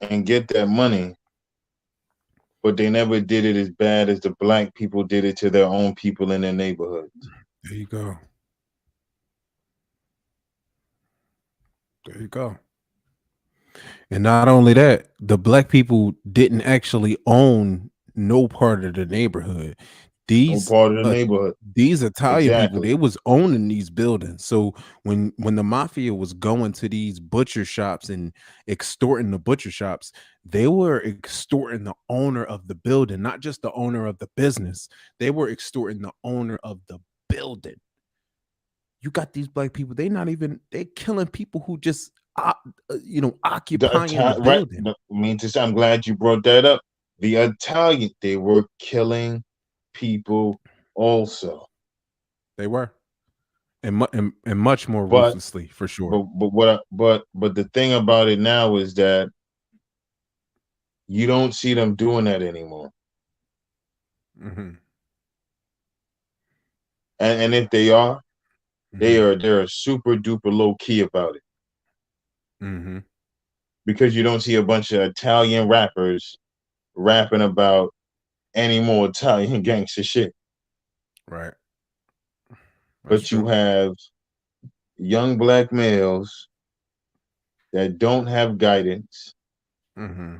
and get that money, but they never did it as bad as the black people did it to their own people in their neighborhoods.
There you go. There you go. And not only that, the black people didn't actually own no part of the neighborhood.
No
These
part of the neighborhood.
these Italian people,
Exactly.
they was owning these buildings. So when the mafia was going to these butcher shops and extorting the butcher shops, they were extorting the owner of the building, not just the owner of the business. They were extorting the owner of the building. You got these black people, they killing people who just occupying the
Right.
building.
I'm glad you brought that up. The Italian, they were killing people also.
They were. And much more
But
ruthlessly, for sure.
but the thing about it now is that you don't see them doing that anymore.
Hmm.
And if they are,
Hmm.
they're super duper low key about it.
Hmm.
Because you don't see a bunch of Italian rappers rapping about any more Italian gangster shit.
Right. That's
But you
true.
have young black males that don't have guidance.
Hmm.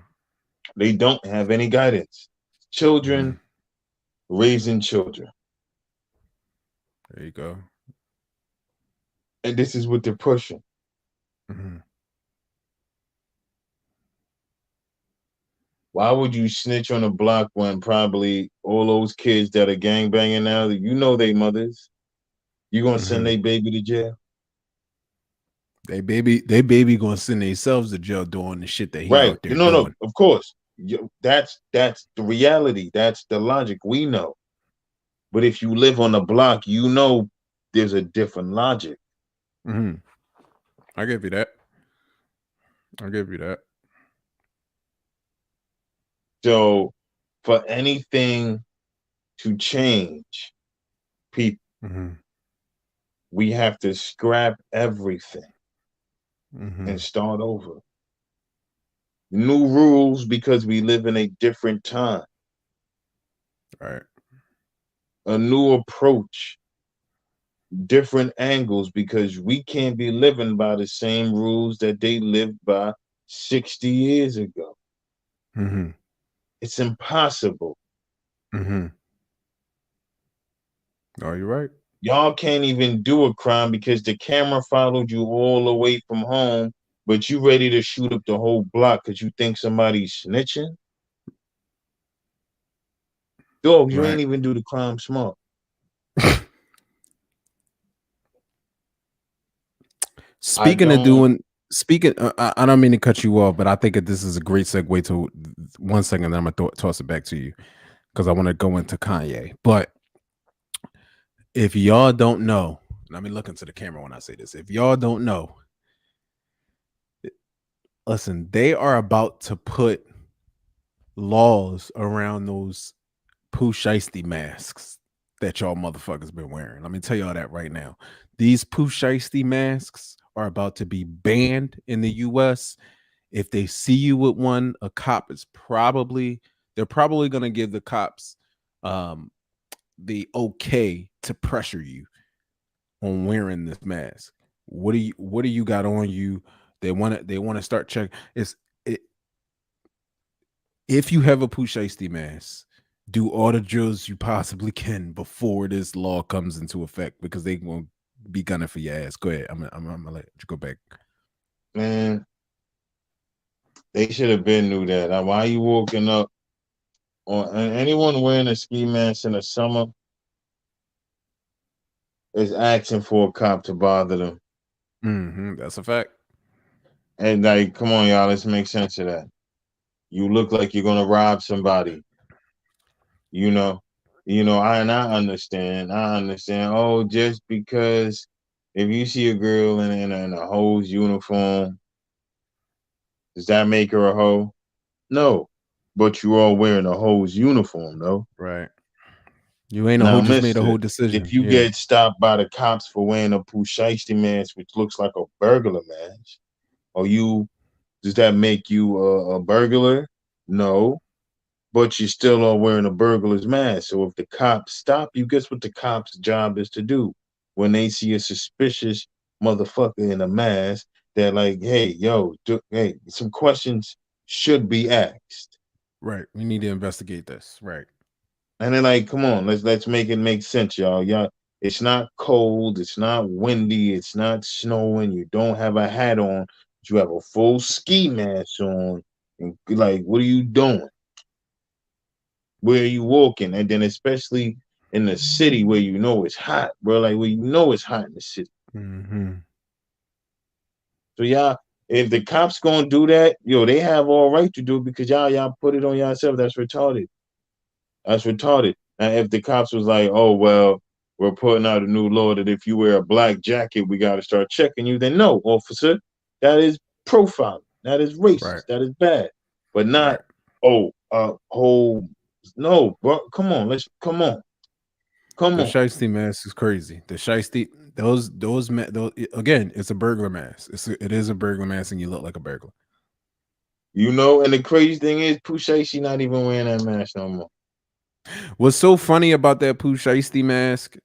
They don't have any guidance. Children
Hmm.
raising children.
There you go.
And this is what they're pushing.
Hmm.
Why would you snitch on a block when probably all those kids that are gang banging now, they mothers? You gonna send
Hmm.
their baby to jail?
They baby gonna send themselves to jail doing the shit that he
Right.
out there
No,
doing.
of course. That's the reality. That's the logic. We know. But if you live on the block, you know there's a different logic.
Mm-hmm. I give you that. I give you that.
So for anything to change, people,
Mm-hmm.
we have to scrap everything
Mm-hmm.
and start over. New rules because we live in a different time.
Right.
A new approach, different angles because we can't be living by the same rules that they lived by 60 years ago.
Mm-hmm.
It's impossible.
Mm-hmm. Are you right?
Y'all can't even do a crime because the camera followed you all the way from home, but you ready to shoot up the whole block because you think somebody's snitching? Dogs, you
Right.
ain't even do the crime smart. I
Speaking of
don't,
doing, speaking, I don't mean to cut you off, but I think that this is a great segue to 1 second. Then I'm gonna toss it back to you because I want to go into Kanye. But if y'all don't know, let me look into the camera when I say this. If y'all don't know, listen, they are about to put laws around those Pooh Shiesty masks that y'all motherfuckers been wearing. Let me tell y'all that right now. These Pooh Shiesty masks are about to be banned in the US. If they see you with one, a cop is probably they're probably gonna give the cops um the okay to pressure you on wearing this mask. What do you got on you? They want to start checking. It, if you have a Pooh Shiesty mask, do all the drills you possibly can before this law comes into effect because they won't be gunning for your ass. Go ahead. I'm gonna let you go back.
man, they should have been knew that. Why you walking up on anyone wearing a ski mask in the summer is asking for a cop to bother them.
That's a fact.
And like, come on, y'all, let's make sense of that. You look like you're gonna rob somebody. You know, I understand. I understand. Oh, just because if you see a girl in a hoe's uniform, does that make her a hoe? No, but you all wearing a hoe's uniform, though.
Right. You ain't a
Now,
whole just made a
Mister,
whole
if
decision.
you
Yeah.
get stopped by the cops for wearing a Pusheisty mask, which looks like a burglar mask, or you does that make you a burglar? No, but you still are wearing a burglar's mask. So if the cops stop you, guess what the cops' job is to do? When they see a suspicious motherfucker in a mask, they're like, "Hey, yo, hey, some questions should be asked."
Right. We need to investigate this. Right.
And they're like, "Come on, let's make it make sense, y'all. Y'all, it's not cold, it's not windy, it's not snowing. You don't have a hat on, but you have a full ski mask on. And like, what are you doing? Where are you walking? And then especially in the city where you know it's hot, bro. Like where you know it's hot in the city.
Mm-hmm.
So y'all, if the cops gonna do that, yo, they have all right to do it because y'all put it on yourself. That's retarded. That's retarded. And if the cops was like, oh well, we're putting out a new law that if you wear a black jacket, we gotta start checking you, then no, officer, that is profiling. That is
Right.
racist. That is bad. But
Right.
not, oh, whole no, bro. Come on, let's come on. Come
The
on.
shiesty mask is crazy. The shiesty, those again, it's a burglar mask. It is a burglar mask, and you look like a burglar.
You know, and the crazy thing is, Pusha, she not even wearing that mask no more.
What's so funny about that Pooh Shiesty mask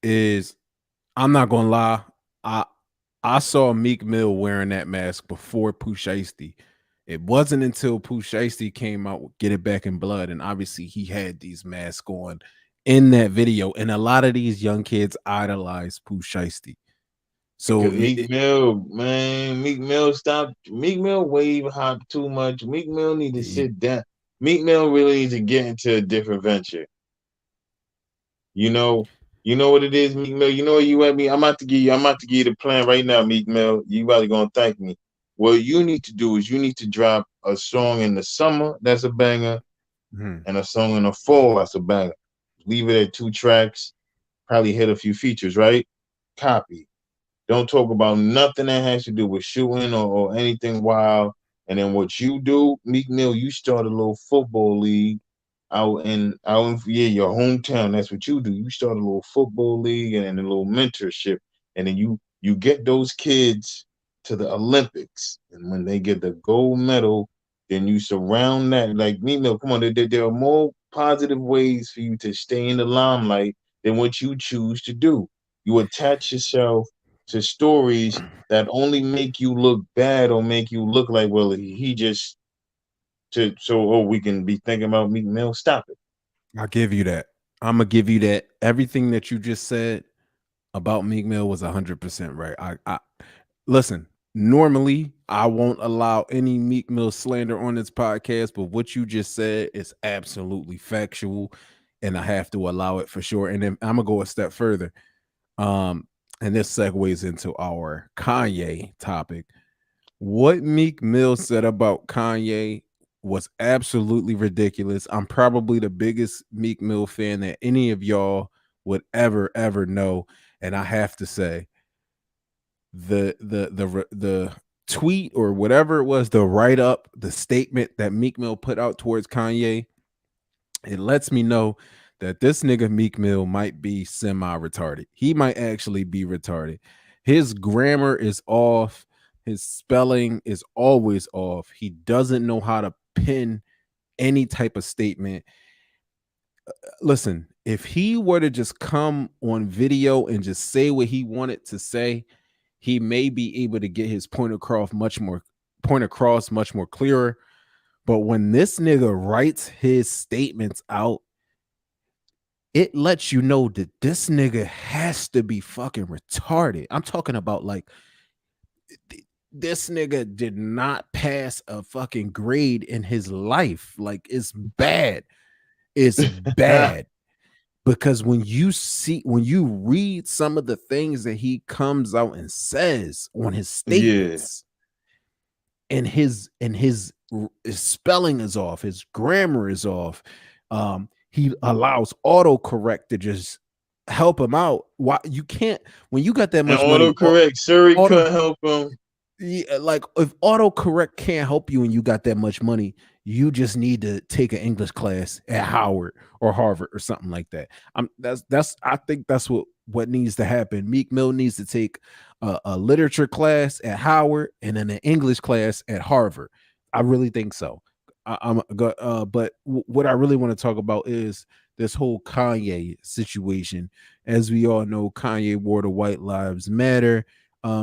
is I'm not gonna lie. I I saw Meek Mill wearing that mask before Pooh Shiesty. It wasn't until Pooh Shiesty came out with Get It Back in Blood, and obviously he had these masks on in that video, and a lot of these young kids idolize Pooh Shiesty. So
Because Meek Mill, man, Meek Mill stopped. Meek Mill wave hop too much. Meek Mill need to
it
sit down. Meek Mill really needs to get into a different venture. You know, you know what it is, Meek Mill. You know what you at me. I'm about to give you the plan right now, Meek Mill. You probably gonna thank me. What you need to do is you need to drop a song in the summer that's a banger
mhm,
and a song in the fall that's a banger. leave it at 2 tracks, probably hit a few features, right? Copy. Don't talk about nothing that has to do with shooting or anything wild. And then what you do, Meek Mill, you start a little football league out in yeah, your hometown. That's what you do. You start a little football league and a little mentorship, and then you get those kids to the Olympics. And when they get the gold medal, then you surround that like Meek Mill. Come on, there are more positive ways for you to stay in the limelight than what you choose to do. You attach yourself to stories that only make you look bad or make you look like, well, he just to so oh we can be thinking about Meek Mill. Stop it.
I'll give you that. I'm gonna give you that. Everything that you just said about Meek Mill was 100% right. I listen. Normally, I won't allow any Meek Mill slander on this podcast, but what you just said is absolutely factual, and I have to allow it for sure. And then I'm gonna go a step further. Um, and this segues into our Kanye topic. What Meek Mill said about Kanye was absolutely ridiculous. I'm probably the biggest Meek Mill fan that any of y'all would ever know, and I have to say, the tweet or whatever it was, the write up, the statement that Meek Mill put out towards Kanye, it lets me know that this nigga Meek Mill might be semi retarded. He might actually be retarded. His grammar is off. His spelling is always off. He doesn't know how to pen any type of statement. Listen, if he were to just come on video and just say what he wanted to say, he may be able to get his point across much more clearer. But when this nigga writes his statements out, it lets you know that this nigga has to be fucking retarded. I'm talking about like this nigga did not pass a fucking grade in his life. Like it's bad. It's bad. Because when you read some of the things that he comes out and says on his
Yeah.
statements, and his spelling is off, his grammar is off. He allows autocorrect to just help him out. Why you can't when you got that
And
much money?
autocorrect, Siri
Auto,
couldn't help him.
yeah, like if autocorrect can't help you and you got that much money, you just need to take an English class at Howard or Harvard or something like that. That's I think that's what needs to happen. Meek Mill needs to take a literature class at Howard and then an English class at Harvard. I really think so. But what I really want to talk about is this whole Kanye situation. As we all know, Kanye wore the White Lives Matter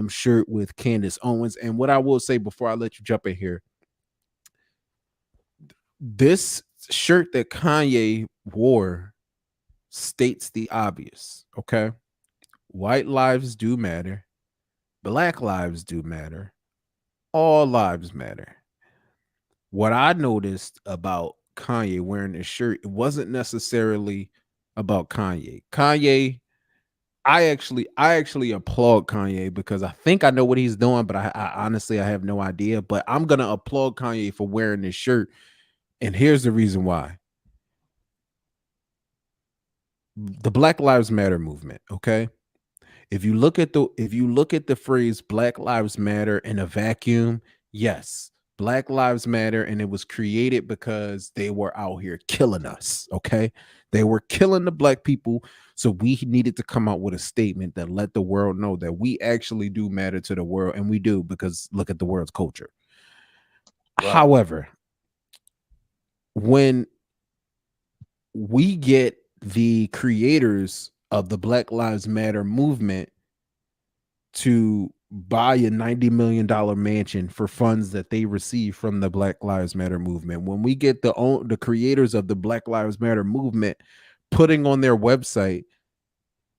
shirt with Candace Owens. And what I will say before I let you jump in here, this shirt that Kanye wore states the obvious. Okay. White lives do matter. Black lives do matter. All lives matter. What I noticed about Kanye wearing this shirt, it wasn't necessarily about Kanye. I actually applaud Kanye because I think I know what he's doing, but I honestly I have no idea. But I'm gonna applaud Kanye for wearing this shirt, and here's the reason why: the Black Lives Matter movement. Okay, if you look at the phrase Black Lives Matter in a vacuum, yes, Black Lives Matter, and it was created because they were out here killing us. Okay, they were killing the black people, so we needed to come out with a statement that let the world know that we actually do matter to the world, and we do because look at the world's culture.
Right.
However, when we get the creators of the Black Lives Matter movement to buy a $90 million mansion for funds that they receive from the Black Lives Matter movement, when we get the creators of the Black Lives Matter movement putting on their website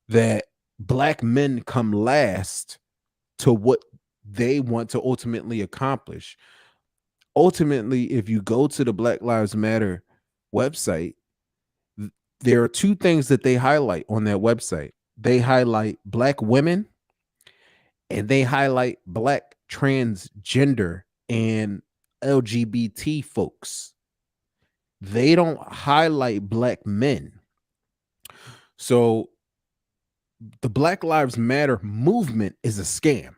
that black men come last to what they want to ultimately accomplish. Ultimately, if you go to the Black Lives Matter website, there are two things that they highlight on that website. They highlight black women and they highlight black transgender and LGBT folks. They don't highlight black men. So the Black Lives Matter movement is a scam.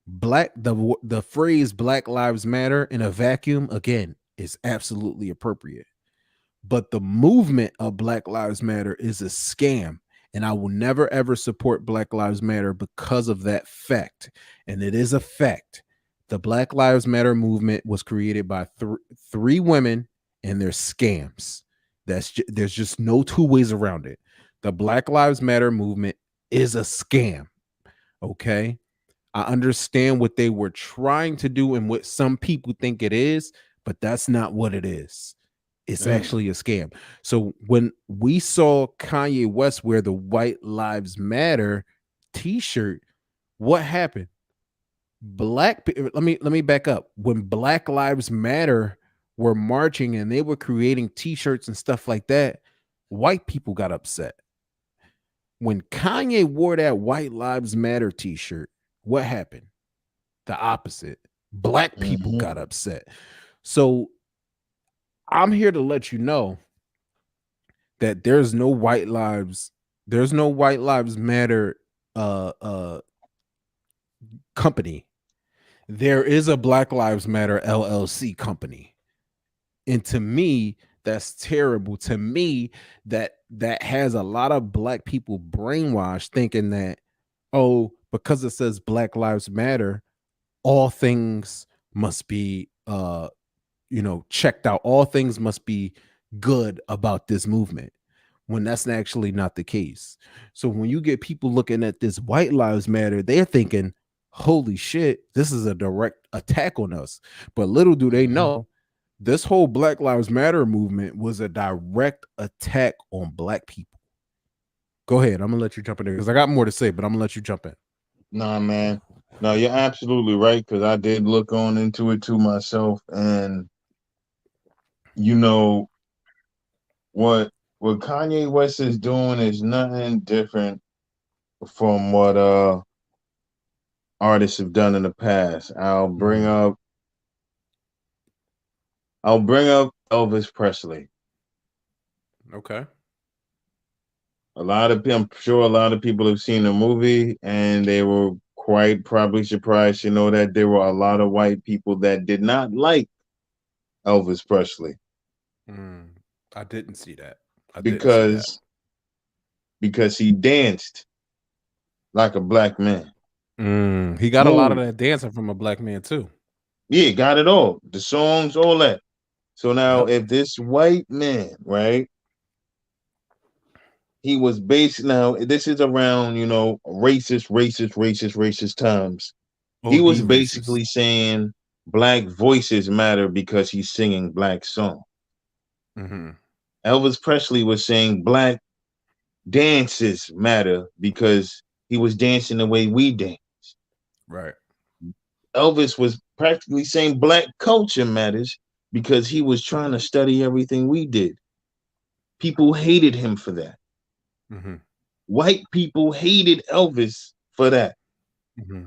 The phrase Black Lives Matter in a vacuum again is absolutely appropriate. But the movement of Black Lives Matter is a scam. And I will never ever support Black Lives Matter because of that fact. And it is a fact. The Black Lives Matter movement was created by three women, and they're scams. There's just no two ways around it. The Black Lives Matter movement is a scam. Okay. I understand what they were trying to do and what some people think it is, but that's not what it is. It's actually a scam. So when we saw Kanye West wear the White Lives Matter t-shirt, what happened? Let me back up. When Black Lives Matter were marching and they were creating t-shirts and stuff like that, white people got upset. When Kanye wore that White Lives Matter t-shirt, what happened? The opposite. Black people got upset. So I'm here to let you know that there's no White Lives Matter company. There is a Black Lives Matter LLC company. And to me, that's terrible. To me, that has a lot of black people brainwashed thinking that, oh, because it says Black Lives Matter, all things must be checked out. All things must be good about this movement, when that's actually not the case. So when you get people looking at this White Lives Matter, they're thinking, holy shit, this is a direct attack on us. But little do they know, this whole Black Lives Matter movement was a direct attack on black people. Go ahead. I'm gonna let you jump in there because I got more to say, but I'm gonna let you jump in.
Nah, man. No, you're absolutely right, because I did look on into it too myself, and you know what Kanye West is doing is nothing different from what artists have done in the past. I'll bring up Elvis Presley.
Okay.
I'm sure a lot of people have seen the movie, and they were quite probably surprised to know that there were a lot of white people that did not like Elvis Presley
I didn't see that. I didn't see that.
because he danced like a black man.
He got a lot of
Moved.
that dancing from a black man too.
Yeah, got it all. The songs, all that. So now,
Yep.
if this white man, right, he was based, now this is around, racist times. He
OD
was
racist.
basically saying black voices matter because he's singing black song.
Mm-hmm.
Elvis Presley was saying black dances matter because he was dancing the way we dance.
Right.
Elvis was practically saying black culture matters because he was trying to study everything we did. People hated him for that.
Mm-hmm.
White people hated Elvis for that.
Mm-hmm.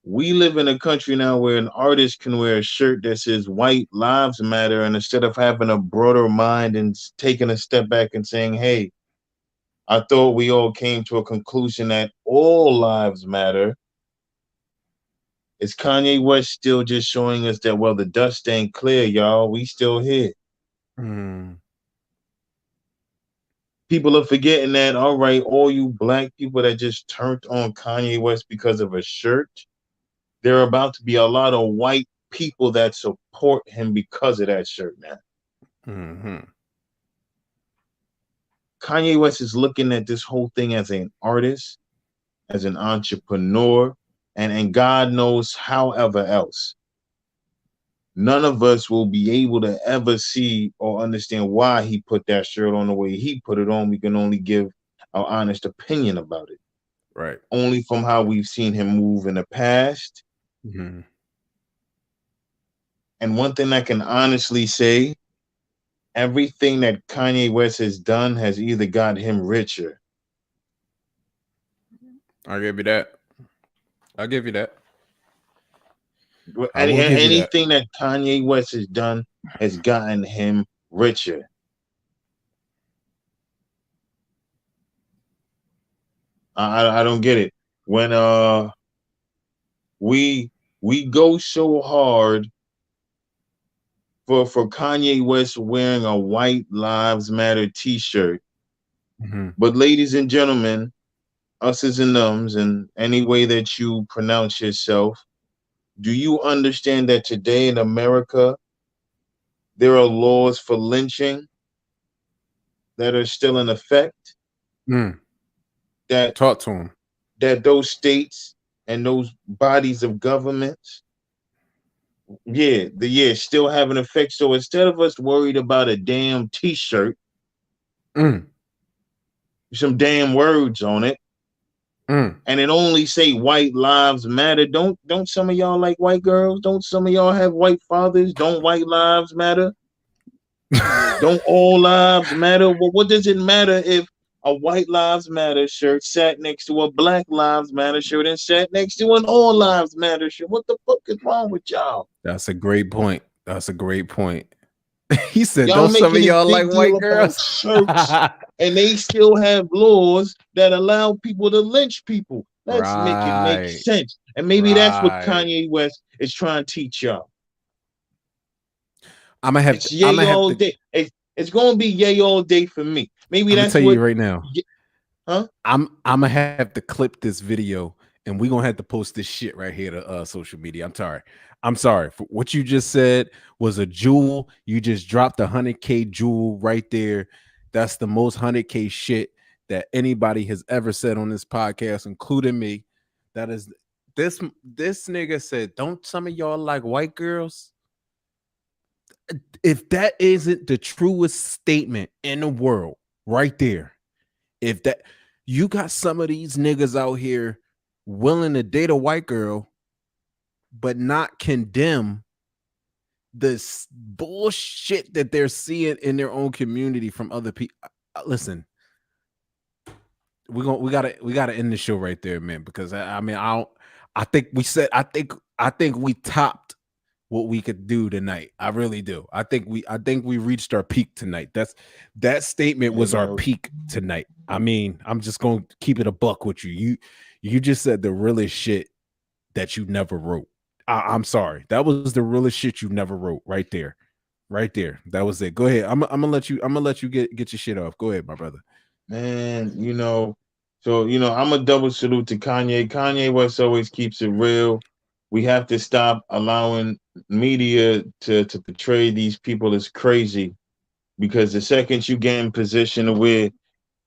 We live in a country now where an artist can wear a shirt that says white lives matter, and instead of having a broader mind and taking a step back and saying, hey, I thought we all came to a conclusion that all lives matter, is Kanye West still just showing us that, well, the dust ain't clear, y'all, we still here.
Mm.
People are forgetting that, all right, all you black people that just turned on Kanye West because of a shirt, there are about to be a lot of white people that support him because of that shirt now.
Mm-hmm.
Kanye West is looking at this whole thing as an artist, as an entrepreneur, and God knows however else. None of us will be able to ever see or understand why he put that shirt on the way he put it on. We can only give our honest opinion about it.
Right.
Only from how we've seen him move in the past.
Mm-hmm.
And one thing I can honestly say, everything that Kanye West has done has either got him richer.
I'll give you that. I'll give you that. I will give you that.
Anything that Kanye West has done has gotten him richer. I don't get it. When we we go so hard for Kanye West wearing a White Lives Matter T-shirt,
Mhm.
but ladies and gentlemen, us's and thumbs, and any way that you pronounce yourself, do you understand that today in America there are laws for lynching that are still in effect?
Mm.
That
Talk to him.
those states and those bodies of governments, still have an effect. So instead of us worried about a damn T-shirt,
Mm.
some damn words on it,
Mm.
and it only say white lives matter. Don't some of y'all like white girls? Don't some of y'all have white fathers? Don't white lives matter? Don't all lives matter? Well, what does it matter if a white lives matter shirt sat next to a black lives matter shirt and sat next to an all lives matter shirt? What the fuck is wrong with y'all?
That's a great point. That's a great point. He said,
Y'all
"Don't some of
making this
y'all like
big deal
white
about
girls?"
shirts, and they still have laws that allow people to lynch people. Let's make it make
Right.
sense. And maybe that's what
Right.
Kanye West is trying to teach y'all.
I'm gonna have
It's
to. I'm
yay
gonna have
all
to.
day. It's gonna be yay all day for me. Maybe
I'm gonna
that's
tell
what,
you right now.
huh?
I'm gonna have to clip this video, and we're gonna have to post this shit right here to social media. I'm sorry. I'm sorry for what you just said was a jewel. You just dropped the 100K jewel right there. That's the most 100K shit that anybody has ever said on this podcast, including me. That is this nigga said, "Don't some of y'all like white girls?" If that isn't the truest statement in the world, right there, if that you got some of these niggas out here willing to date a white girl, but not condemn this bullshit that they're seeing in their own community from other people. Listen, we gotta end the show right there, man. Because I mean, I don't. I think we said. I think we topped what we could do tonight. I really do. I think we reached our peak tonight. That statement
Hey
was our
man,
peak tonight. I mean, I'm just going to keep it a buck with you. You just said the realest shit that you never wrote. I'm sorry. That was the realest shit you never wrote right there. Right there. That was it. Go ahead. I'm gonna let you get your shit off. Go ahead, my brother.
man, so I'm a double salute to Kanye. Kanye West always keeps it real. We have to stop allowing media to portray these people as crazy, because the second you get in position of where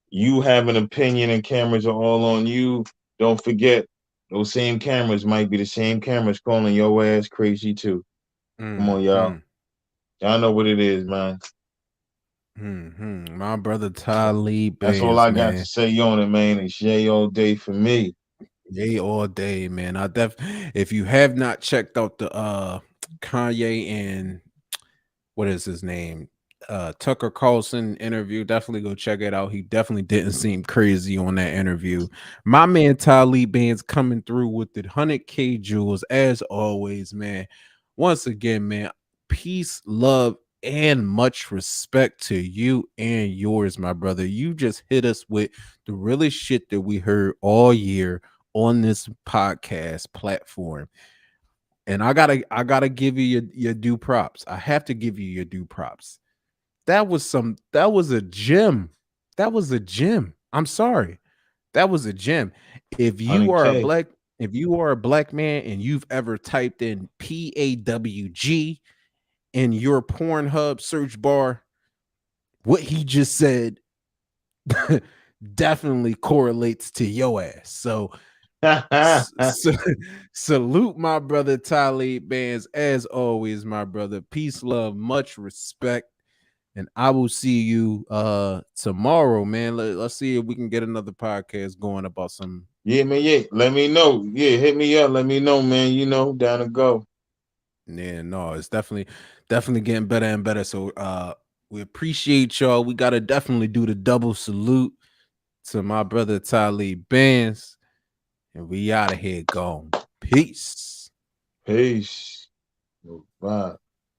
you have an opinion and cameras are all on you, don't forget those same cameras might be the same cameras calling your ass crazy too. Come on, y'all.
Mm-hmm.
Y'all know what it is, man.
Mm-hmm. My brother
So
Talib
that's all
Bands,
I got to
man.
say on it, man. It's yay all day for me.
Yay all day, man. If you have not checked out the Kanye and what is his name? Tucker Carlson interview. Definitely go check it out. He definitely didn't seem crazy on that interview. My man Talib Band's coming through with the 100K jewels as always, man. Once again, man, peace, love, and much respect to you and yours, my brother. You just hit us with the realest shit that we heard all year on this podcast platform. And I gotta give you your due props. I have to give you your due props. That was a gem. That was a gem. I'm sorry. That was a gem. If you
Hunnit
are a
K.
black if you are a black man and you've ever typed in PAWG in your Pornhub search bar, what he just said definitely correlates to your ass. So salute my brother Talib Bands as always, my brother. Peace, love, much respect, and I will see you tomorrow, man. Let's see if we can get another podcast going about some.
Yeah, man. Yeah, let me know. Yeah, hit me up. Let me know, man. Down to go.
Yeah, no, it's definitely getting better and better. So we appreciate y'all. We gotta definitely do the double salute to my brother Talib Bands, and we out of here gone. Peace.
Peace. Bye.